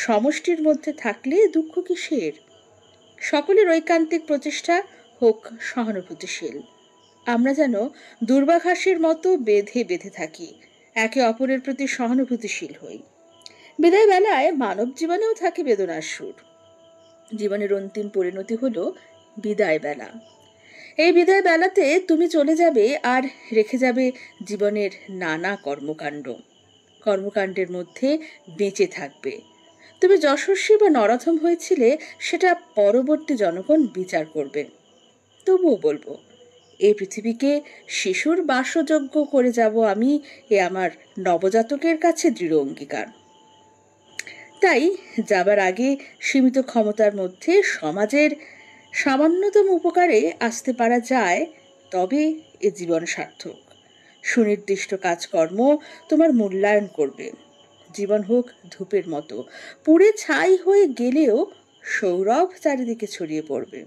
Speaker 4: সমষ্টির মধ্যে থাকলে দুঃখ কিসের। সকলের ঐকান্তিক প্রচেষ্টা হোক সহানুভূতিশীল। আমরা যেন দুর্বাঘাসের মতো বেঁধে বেঁধে থাকি, একে অপরের প্রতি সহানুভূতিশীল হই। বিদায় বেলায় মানব জীবনেও থাকে বেদনার সুর। জীবনের অন্তিম পরিণতি হলো বিদায় বেলা। এই বিদায় বেলাতে তুমি চলে যাবে আর রেখে যাবে জীবনের নানা কর্মকাণ্ডের মধ্যে বেঁচে থাকবে। তুমি যশস্বী বা নরাধম হয়েছিলে সেটা পরবর্তী জনগণ বিচার করবে। তবুও বলবো, এই পৃথিবীকে শিশুর বাসযোগ্য করে যাব আমি, এ আমার নবজাতকের কাছে দৃঢ় অঙ্গীকার। তাই যাবার আগে সীমিত ক্ষমতার মধ্যে সমাজের সামান্যতম উপকারে আসতে পারা যায়, তবে এ জীবন সার্থক। সুনির্দিষ্ট কাজকর্ম তোমার মূল্যায়ন করবে। জীবন হোক ধূপের মতো, পুড়ে ছাই হয়ে গেলেও সৌরভ চারিদিকে ছড়িয়ে পড়বে।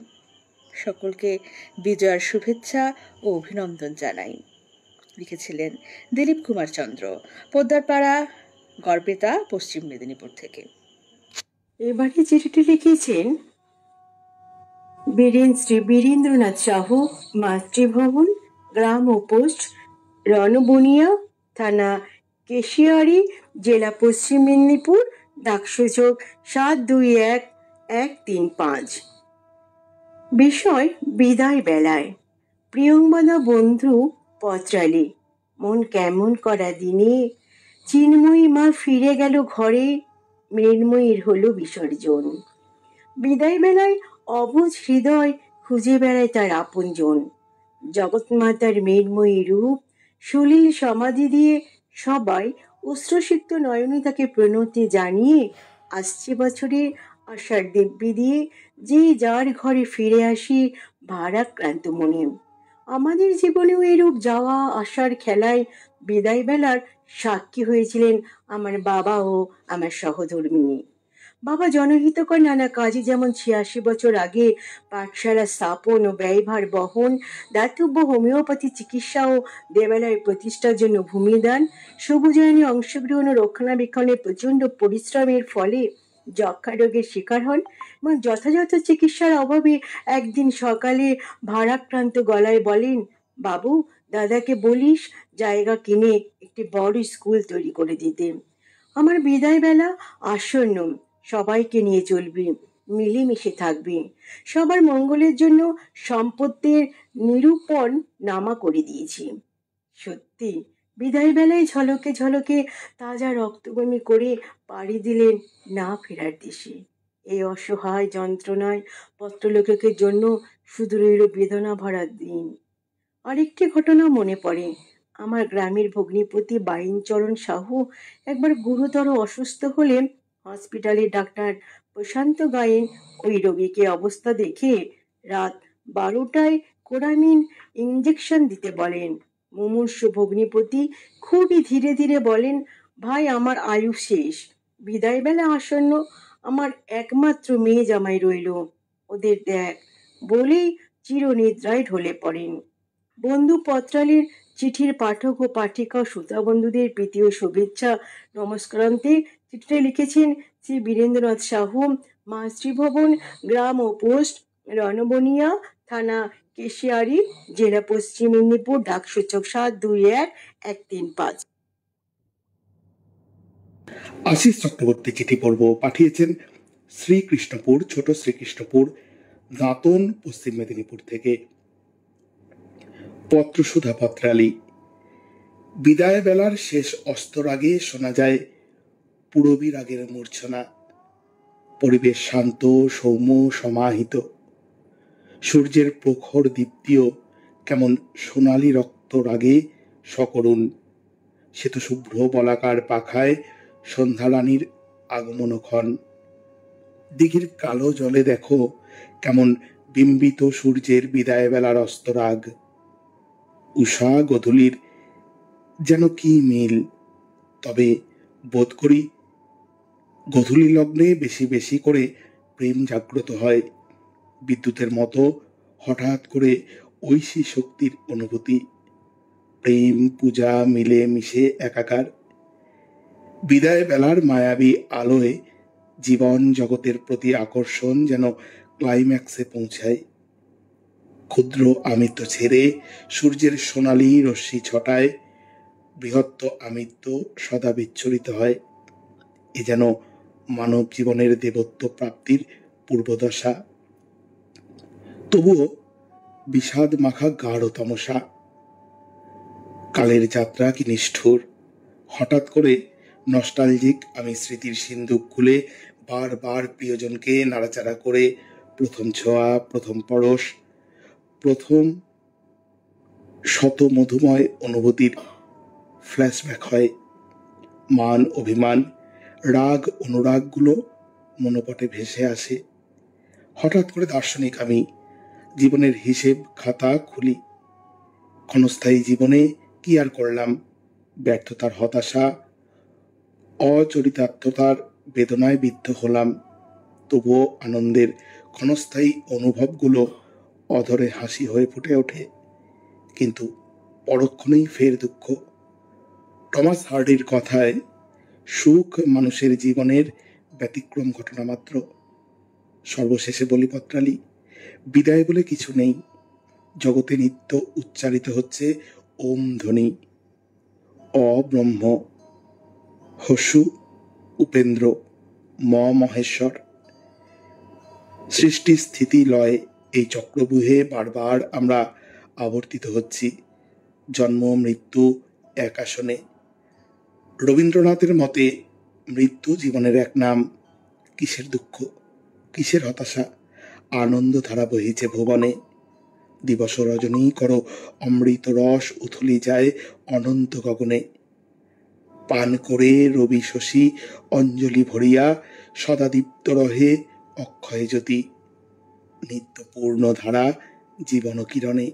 Speaker 4: সকলকে বিজয়ার শুভেচ্ছা ও অভিনন্দন জানাই। লিখেছিলেন দিলীপ কুমার চন্দ্র, পোদ্দারপাড়া, গড়বেতা, পশ্চিম মেদিনীপুর থেকে।
Speaker 5: এবারে চিঠিটি লিখেছেন শ্রী বীরেন্দ্রনাথ সাহু, মাতৃভবন, গ্রাম ও পোস্ট, রণবনিয়া, থানা কেশিয়ারি, জেলা পশ্চিম মেদিনীপুর, ডাকসূচক 721135। বিষয় বিদায় বেলায়। প্রিয়ংবদা বন্ধু পত্রালি, মন কেমন করা দিনে, চিন্ময়ী মা ফিরে গেল ঘরে, মৃন্ময়ীর হলো বিসর্জন। বিদায় বেলায় অবুঝ হৃদয় খুঁজে বেড়ায় তার আপনজন। জগৎমাতার মৃন্ময়ী রূপ সলিল সমাধি দিয়ে সবাই অশ্রুসিক্ত নয়নে তাকে প্রণতি জানিয়ে আসছে বছরে আশার দিব্যি দিয়ে যে যার ঘরে ফিরে আসি ভারাক্রান্ত মনে। আমাদের জীবনেও এরূপ যাওয়া আসার খেলায় বিদায় বেলার সাক্ষী হয়েছিলেন আমার বাবা ও আমার সহধর্মিনী। বাবা জনহিতকর নানা কাজে, যেমন 86 বছর আগে পাঠশালা স্থাপন ও ব্যয়ভার বহন, দাতব্য হোমিওপ্যাথি চিকিৎসা ও দেবালয় প্রতিষ্ঠার জন্য ভূমিদান, সবুজায়নে অংশগ্রহণ ও রক্ষণাবেক্ষণের প্রচণ্ড পরিশ্রমের ফলে যক্ষা রোগের শিকার হন এবং যথাযথ চিকিৎসার অভাবে একদিন সকালে ভারাক্রান্ত গলায় বলেন, বাবু, দাদাকে বলিস জায়গা কিনে একটি বড় স্কুল তৈরি করে দিতে। আমার বিদায় বেলা আসন্ন, সবাইকে নিয়ে চলবি, মিলেমিশে থাকবি, সবার মঙ্গলের জন্য সম্পত্তির নিরূপণ নামা করে দিয়েছি। সত্যি বিদায় বেলায় ঝলকে ঝলকে তাজা রক্তবমি করে পাড়ি দিলেন না ফেরার দেশে। এই অসহায় যন্ত্রণায় পত্রলেখকের জন্য শুধু রইল বেদনা ভরা দিন। আরেকটি ঘটনা মনে পড়ে। আমার গ্রামের ভগ্নিপতি বাইনচরণ সাহু একবার গুরুতর অসুস্থ হলে হসপিটালের ডাক্তার প্রশান্ত গায়েন ওই রোগীকে অবস্থা দেখে রাত 12টায় কোরামিন ইঞ্জেকশন দিতে বলেন। মুমূর্ষু ভগ্নিপতি খুবই ধীরে ধীরে বলেন, ভাই, আমার আয়ু শেষ, বিদায় বেলা আসন্ন, আমার একমাত্র মেয়ে জামাই রইল, ওদের দেখ, বলেই চিরনিদ্রায় ঢলে পড়েন। বন্ধু পত্রালীর চিঠির পাঠক ও পাঠিকা শ্রোতা বন্ধুদের প্রীতি ও শুভেচ্ছা নমস্কারান্তে চিঠিতে লিখেছেন শ্রী বীরেন্দ্রনাথ সাহু, মাতৃভবন, গ্রাম ও পোস্ট, রণবনিয়া, থানা কেশিয়ারি, জেলা পশ্চিম মেদিনীপুর, ডাকসূচক 721135।
Speaker 3: আশিস চক্রবর্তী চিঠি পর্ব পাঠিয়েছেন শ্রীকৃষ্ণপুর, ছোট শ্রীকৃষ্ণপুর, দাঁতন, পশ্চিম মেদিনীপুর থেকে। পত্রসুধা পত্রালি। বিদায় বেলার শেষ অস্তর আগে শোনা যায় পুরবী রাগের মূর্ছনা। পরিবেশ শান্ত, সৌম্য, সমাহিত। সূর্যের প্রখর দীপ্তিও কেমন সোনালি রক্ত রাগে সকরুণ। শ্বেত শুভ্র বলাকার পাখায় সন্ধ্যারানীর আগমনক্ষণ। দিঘির কালো জলে দেখো কেমন বিম্বিত সূর্যের বিদায় বেলার অস্তরাগ। উষা গোধূলির যেন কি মিল। তবে বোধ করি গোধূলি লগ্নে বেশি বেশি করে প্রেম জাগ্রত হয়। বিদ্যুতের মতো হঠাৎ করে ঐশী শক্তির অনুভূতি। প্রেম পূজা মিলে মিশে একাকার। বিদায় বেলার মায়াবী আলোয় জীবন জগতের প্রতি আকর্ষণ যেন ক্লাইম্যাক্সে পৌঁছায়। ক্ষুদ্র আমিত্ব ছেড়ে সূর্যের সোনালি রশ্মি ছটায় বৃহত্ত আমিত্ব সদা বিচ্ছুরিত হয়। এ যেন মানব জীবনের দেবত্ব প্রাপ্তির পূর্বদশা। তবুও বিষাদ মাখা গাঢ় তমসা। কালের যাত্রা কি নিষ্ঠুর। হঠাৎ করে নস্টালজিক আমি স্মৃতির সিন্ধুক খুলে বারবার প্রিয়জনকে নাড়াচাড়া করে প্রথম ছোঁয়া, প্রথম পরশ, প্রথম শত মধুময় অনুভূতির ফ্ল্যাশব্যাক হয়। মান, অভিমান, রাগ, অনুরাগগুলো মনোপটে ভেসে আসে। হঠাৎ করে দার্শনিক আমি জীবনের হিসেব খাতা খুলি। ক্ষণস্থায়ী জীবনে কি আর করলাম? ব্যর্থতার হতাশা, অচরিতার্থতার বেদনায় বিদ্ধ হলাম। তবুও আনন্দের ক্ষণস্থায়ী অনুভবগুলো অধরে হাসি হয়ে ফুটে ওঠে, কিন্তু পরক্ষণেই ফের দুঃখ। টমাস হার্ডির কথায়, সুখ মানুষের জীবনের ব্যতিক্রম ঘটনা মাত্র। সর্বশেষে বলি পত্রালি, বিদায় বলে কিছু নেই। জগতে নিত্য উচ্চারিত হচ্ছে ওম ধ্বনি। অব্রহ্ম, হসু, উপেন্দ্র, মহেশ্বর। সৃষ্টি, স্থিতি, লয়, এই চক্রব্যূহে বারবার আমরা আবর্তিত হচ্ছি। জন্ম মৃত্যু এক আসনে। রবীন্দ্রনাথের মতে মৃত্যু জীবনের এক নাম। কিসের দুঃখ, কিসের হতাশা? আনন্দ ধারা বহিছে ভুবনে। দিবস রজনী করো অমৃত রস উথলি যায় অনন্ত গগনে। পান করে রবি শশী অঞ্জলি ভরিয়া সদাদীপ্ত রহে অক্ষয় জ্যোতি। নিত্য পূর্ণ ধারা জীবন কিরণে।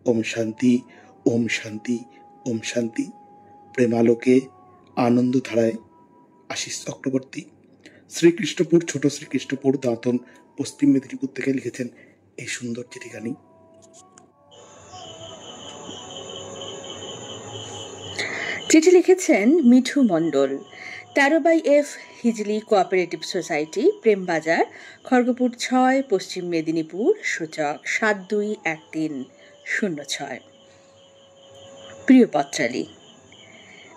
Speaker 3: ওম শান্তি, ওম শান্তি, ওম শান্তি। প্রেমালোকে আনন্দ ধারায়। আশিস চক্রবর্তী, শ্রীকৃষ্ণপুর, ছোট শ্রীকৃষ্ণপুর, দাঁতন, পশ্চিম মেদিনীপুর থেকে লিখেছেন এই সুন্দর চিঠিখানি।
Speaker 4: চিঠি লিখেছেন মিঠু মণ্ডল, 13/F Hijli cooperative society, Prembazar, Kharagpur 6, পশ্চিম মেদিনীপুর, সূচক 721306। প্রিয় পত্রালী,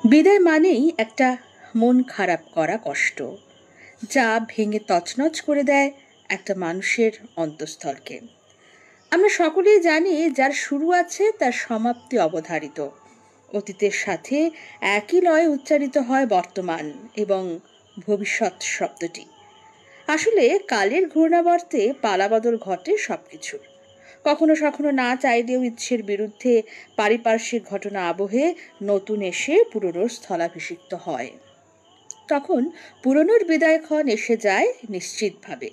Speaker 4: বিদায় মানেই একটা মন খারাপ করা কষ্ট, যা ভেঙে তছনছ করে দেয় একটা মানুষের অন্তঃস্থলকে। আমরা সকলেই জানি, যার শুরু আছে তার সমাপ্তি অবধারিত। অতীতের সাথে একই লয়ে উচ্চারিত হয় বর্তমান এবং ভবিষ্যৎ শব্দটি। আসলে কালের ঘূর্ণাবর্তে পালাবদল ঘটে সবকিছুর। কখনো কখনো না চাইলেও ইচ্ছের বিরুদ্ধে পারিপার্শ্বিক ঘটনা আবহে নতুন এসে পুরনোর স্থলাভিষিক্ত হয়। তখন পুরনোর বিদায়ক্ষণ এসে যায় নিশ্চিতভাবে,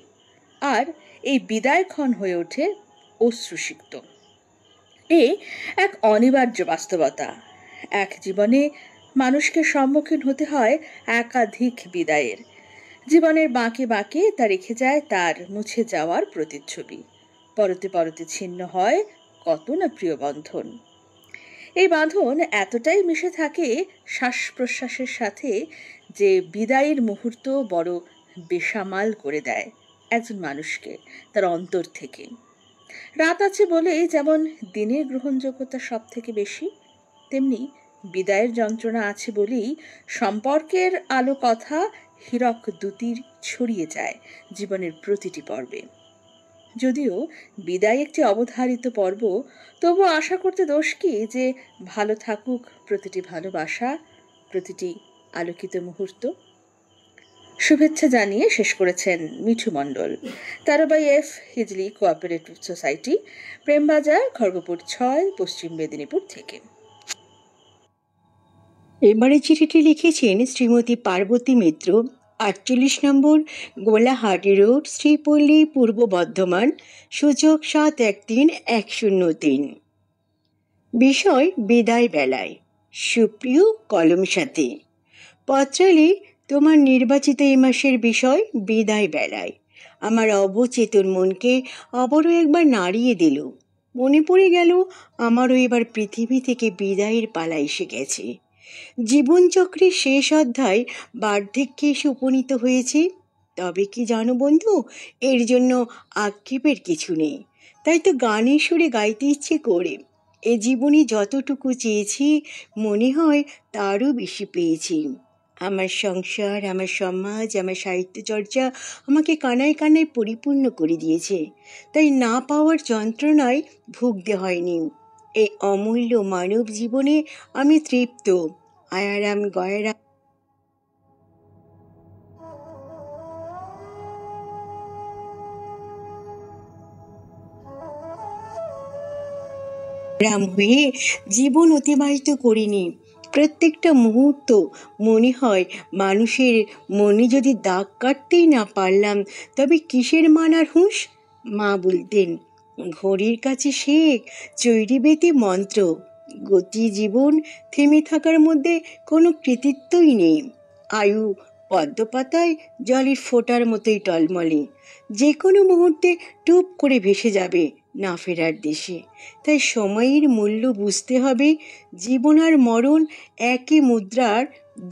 Speaker 4: আর এই বিদায়ক্ষণ হয়ে ওঠে অশ্রুসিক্ত। এ এক অনিবার্য বাস্তবতা। এক জীবনে মানুষকে সম্মুখীন হতে হয় একাধিক বিদায়ের। জীবনের বাঁকে বাঁকে তা রেখে যায় তার মুছে যাওয়ার প্রতিচ্ছবি। পরতে পরতে ছিন্ন হয় কত না প্রিয় বন্ধন। এই বাঁধন এতটাই মিশে থাকে শ্বাস প্রশ্বাসের সাথে যে বিদায়ের মুহূর্ত বড় বেসামাল করে দেয় একজন মানুষকে তার অন্তর থেকে। রাত আছে বলেই যেমন দিনের গ্রহণযোগ্যতা সব থেকে বেশি, তেমনি বিদায়ের যন্ত্রণা আছে বলেই সম্পর্কের আলো কথা হীরক দ্যুতির ছড়িয়ে যায় জীবনের প্রতিটি পর্বে। যদিও বিদায় একটি অবধারিত পর্ব, তবু আশা করতে দোষ কি যে ভালো থাকুক প্রতিটি ভালোবাসা, প্রতিটি আলোকিত মুহূর্ত। শুভেচ্ছা জানিয়ে শেষ করেছেন মিঠু মণ্ডল, 13/F Hijli cooperative society, Prembazar, Kharagpur 6, পশ্চিম মেদিনীপুর থেকে।
Speaker 5: এবারে চিঠিটি লিখেছেন শ্রীমতী পার্বতী মিত্র, 48 নম্বর গোলাহাটি রোড, শ্রীপল্লী, পূর্ব বর্ধমান, সূচক 713103। বিষয় বিদায় বেলায়। সুপ্রিয় কলম সাথী, পত্রালি, তোমার নির্বাচিত এই মাসের বিষয় বিদায় বেলায় আমার অবচেতন মনকে আবারও একবার নাড়িয়ে দিল। মনে পড়ে গেল আমারও এবার পৃথিবী থেকে বিদায়ের পালা এসে গেছে। জীবনচক্রের শেষ অধ্যায় বার্ধক্যে এসে উপনীত হয়েছে। তবে কি জানো বন্ধু, এর জন্য আক্ষেপের কিছু নেই। তাই তো গানের সুরে গাইতে ইচ্ছে করে। এ জীবনে যতটুকু চেয়েছি মনে হয় তারও বেশি পেয়েছি। আমার সংসার, আমার সমাজ, আমার সাহিত্য চর্চা আমাকে কানায় কানায় পরিপূর্ণ করে দিয়েছে। তাই না পাওয়ার যন্ত্রণায় ভুগতে হয়নি। এই অমূল্য মানব জীবনে আমি তৃপ্ত। আয়ারাম গয়ারাম। রাম হয়ে জীবন অতিবাহিত করিনি। প্রত্যেকটা মুহূর্ত মনে হয় মানুষের মনে যদি দাগ কাটতেই না পারলাম তবে কিসের মান আর হুঁশ। মা বলতেন, ঘড়ির কাছে শেখ চৈরি বেতে মন্ত্র। গতি জীবন থেমে থাকার মধ্যে কোনো কৃতিত্বই নেই। আয়ু পদ্মপাতায় জলের ফোঁটার মতোই টলমলে, যে কোনো মুহূর্তে টুপ করে ভেসে যাবে না ফেরার দেশে। তাই সময়ের মূল্য বুঝতে হবে। জীবন আর মরণ একই মুদ্রার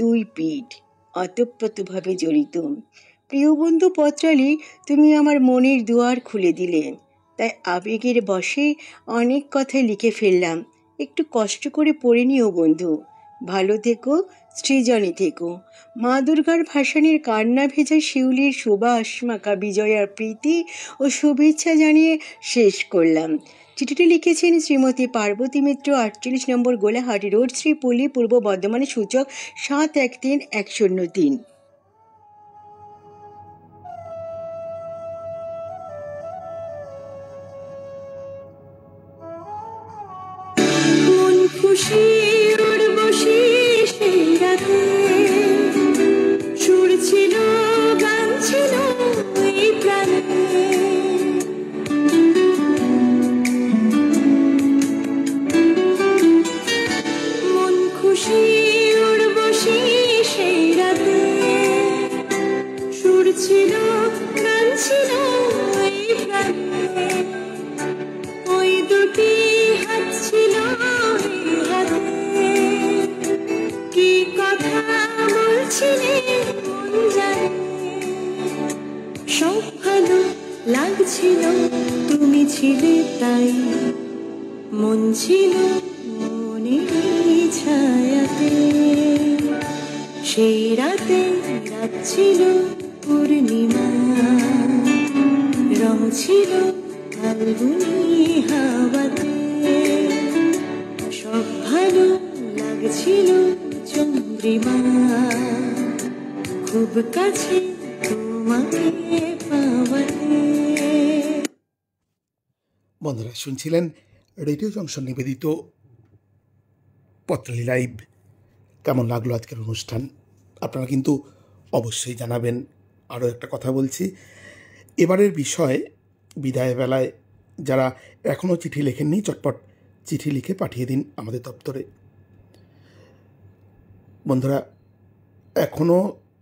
Speaker 5: দুই পিঠ, অতপ্রতভাবে জড়িত। প্রিয় বন্ধু পত্রালি, তুমি আমার মনের দুয়ার খুলে দিলে, তাই আবেগের বশে অনেক কথাই লিখে ফেললাম। একটু কষ্ট করে পড়ে নিও বন্ধু। ভালো থেকো, সৃজনে থেকো। মা দুর্গার ভাসানের কান্না ভেজা শিউলির সুবাস মাখা বিজয়ার প্রীতি ও শুভেচ্ছা জানিয়ে শেষ করলাম। চিঠিটি লিখেছেন শ্রীমতী পার্বতী মিত্র, 48 নম্বর গোলাহাটি রোড, শ্রীপল্লী, পূর্ব বর্ধমানের, সূচক 713103।
Speaker 6: মন খুশি উর্বশী সেই রাতে, সুর ছিল গান ছিল এই প্রাণে। মন খুশি উর্বশী সেই রাতে, সুর ছিল গান ছিল এই প্রাণে। ওই দুটি হাত ছিল এই হাতে, কি কথা বলছিলে মন জানে। সব ভালো লাগছিল, তুমি ছিলে তাই। মন ছিল মনের ছায়াতে, সেই রাতে রাত ছিল পূর্ণিমা। রং ছিল ফাল্গুনি হাওয়াতে, সব ভালো লাগছিল চন্দ্রিমা। খুব কাছে তোমাকে পাওয়াতে।
Speaker 3: বন্ধুরা, শুনছিলেন রেডিও জংশন নিবেদিত পত্রালি লাইভ। কেমন লাগলো আজকের অনুষ্ঠান আপনারা কিন্তু অবশ্যই জানাবেন। আরও একটা কথা বলছি, এবারের বিষয় বিদায় বেলায় যারা এখনও চিঠি লেখেননি চটপট চিঠি লিখে পাঠিয়ে দিন আমাদের দপ্তরে। বন্ধুরা, এখনও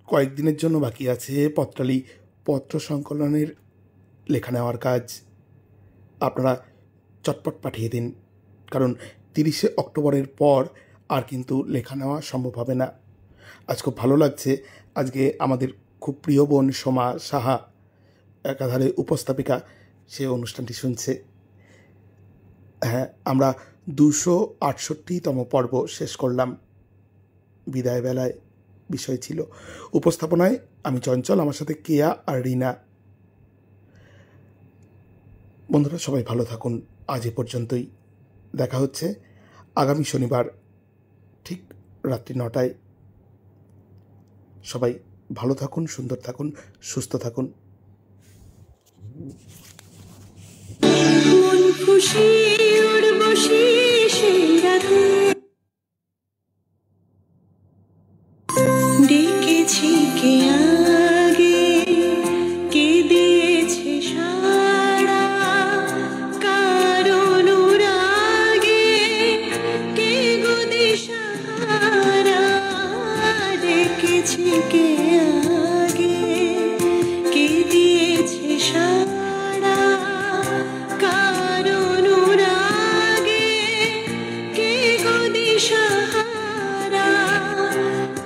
Speaker 3: কয়েকদিনের জন্য বাকি আছে পত্রালি পত্র সংকলনের লেখা নেওয়ার কাজ। আপনারা চটপট পাঠিয়ে দিন, কারণ 30শে অক্টোবরের পর আর কিন্তু লেখা নেওয়া সম্ভব হবে না। আজ খুব ভালো লাগছে, আজকে আমাদের খুব প্রিয় বোন সোমা সাহা, একাধারে উপস্থাপিকা, সে অনুষ্ঠানটি শুনছে। হ্যাঁ, আমরা 268তম পর্ব শেষ করলাম। বিদায় বেলায় বিষয় ছিল উপস্থাপনায় আমি চঞ্চল, আমার সাথে কেয়া আর রিনা। বন্ধুরা, সবাই ভালো থাকুন। আজ এ পর্যন্তই। দেখা হচ্ছে আগামী শনিবার ঠিক রাত্রি 9টায়। সবাই ভালো থাকুন, সুন্দর থাকুন, সুস্থ থাকুন।
Speaker 6: মন খুশি উর্বশী সেই রাতে, ডেকেছি কে আগে, কে দিয়েছে সাড়া, কার অনুরাগে, কে গো দিশাহারা। ডেকেছি কে আগে, কে দিয়েছে সাড়া, কার অনুরাগে, কে গো দিশাহারা।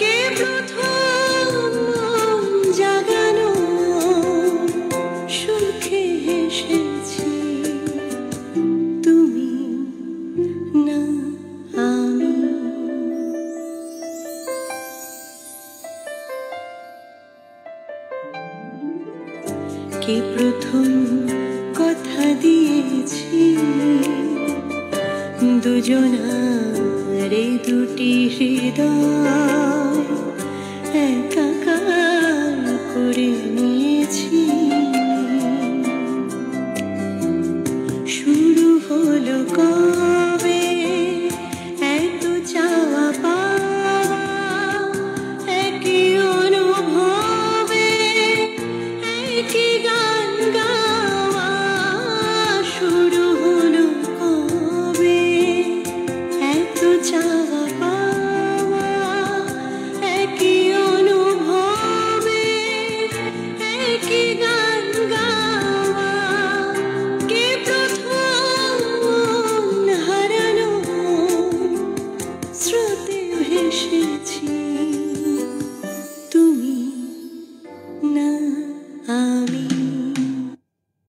Speaker 6: কে প্রথম জাগানো সুখে হেসেছি, তুমি না আমি। কে প্রথম কথা দিয়েছি, দুজনারে দুটি হৃদয়।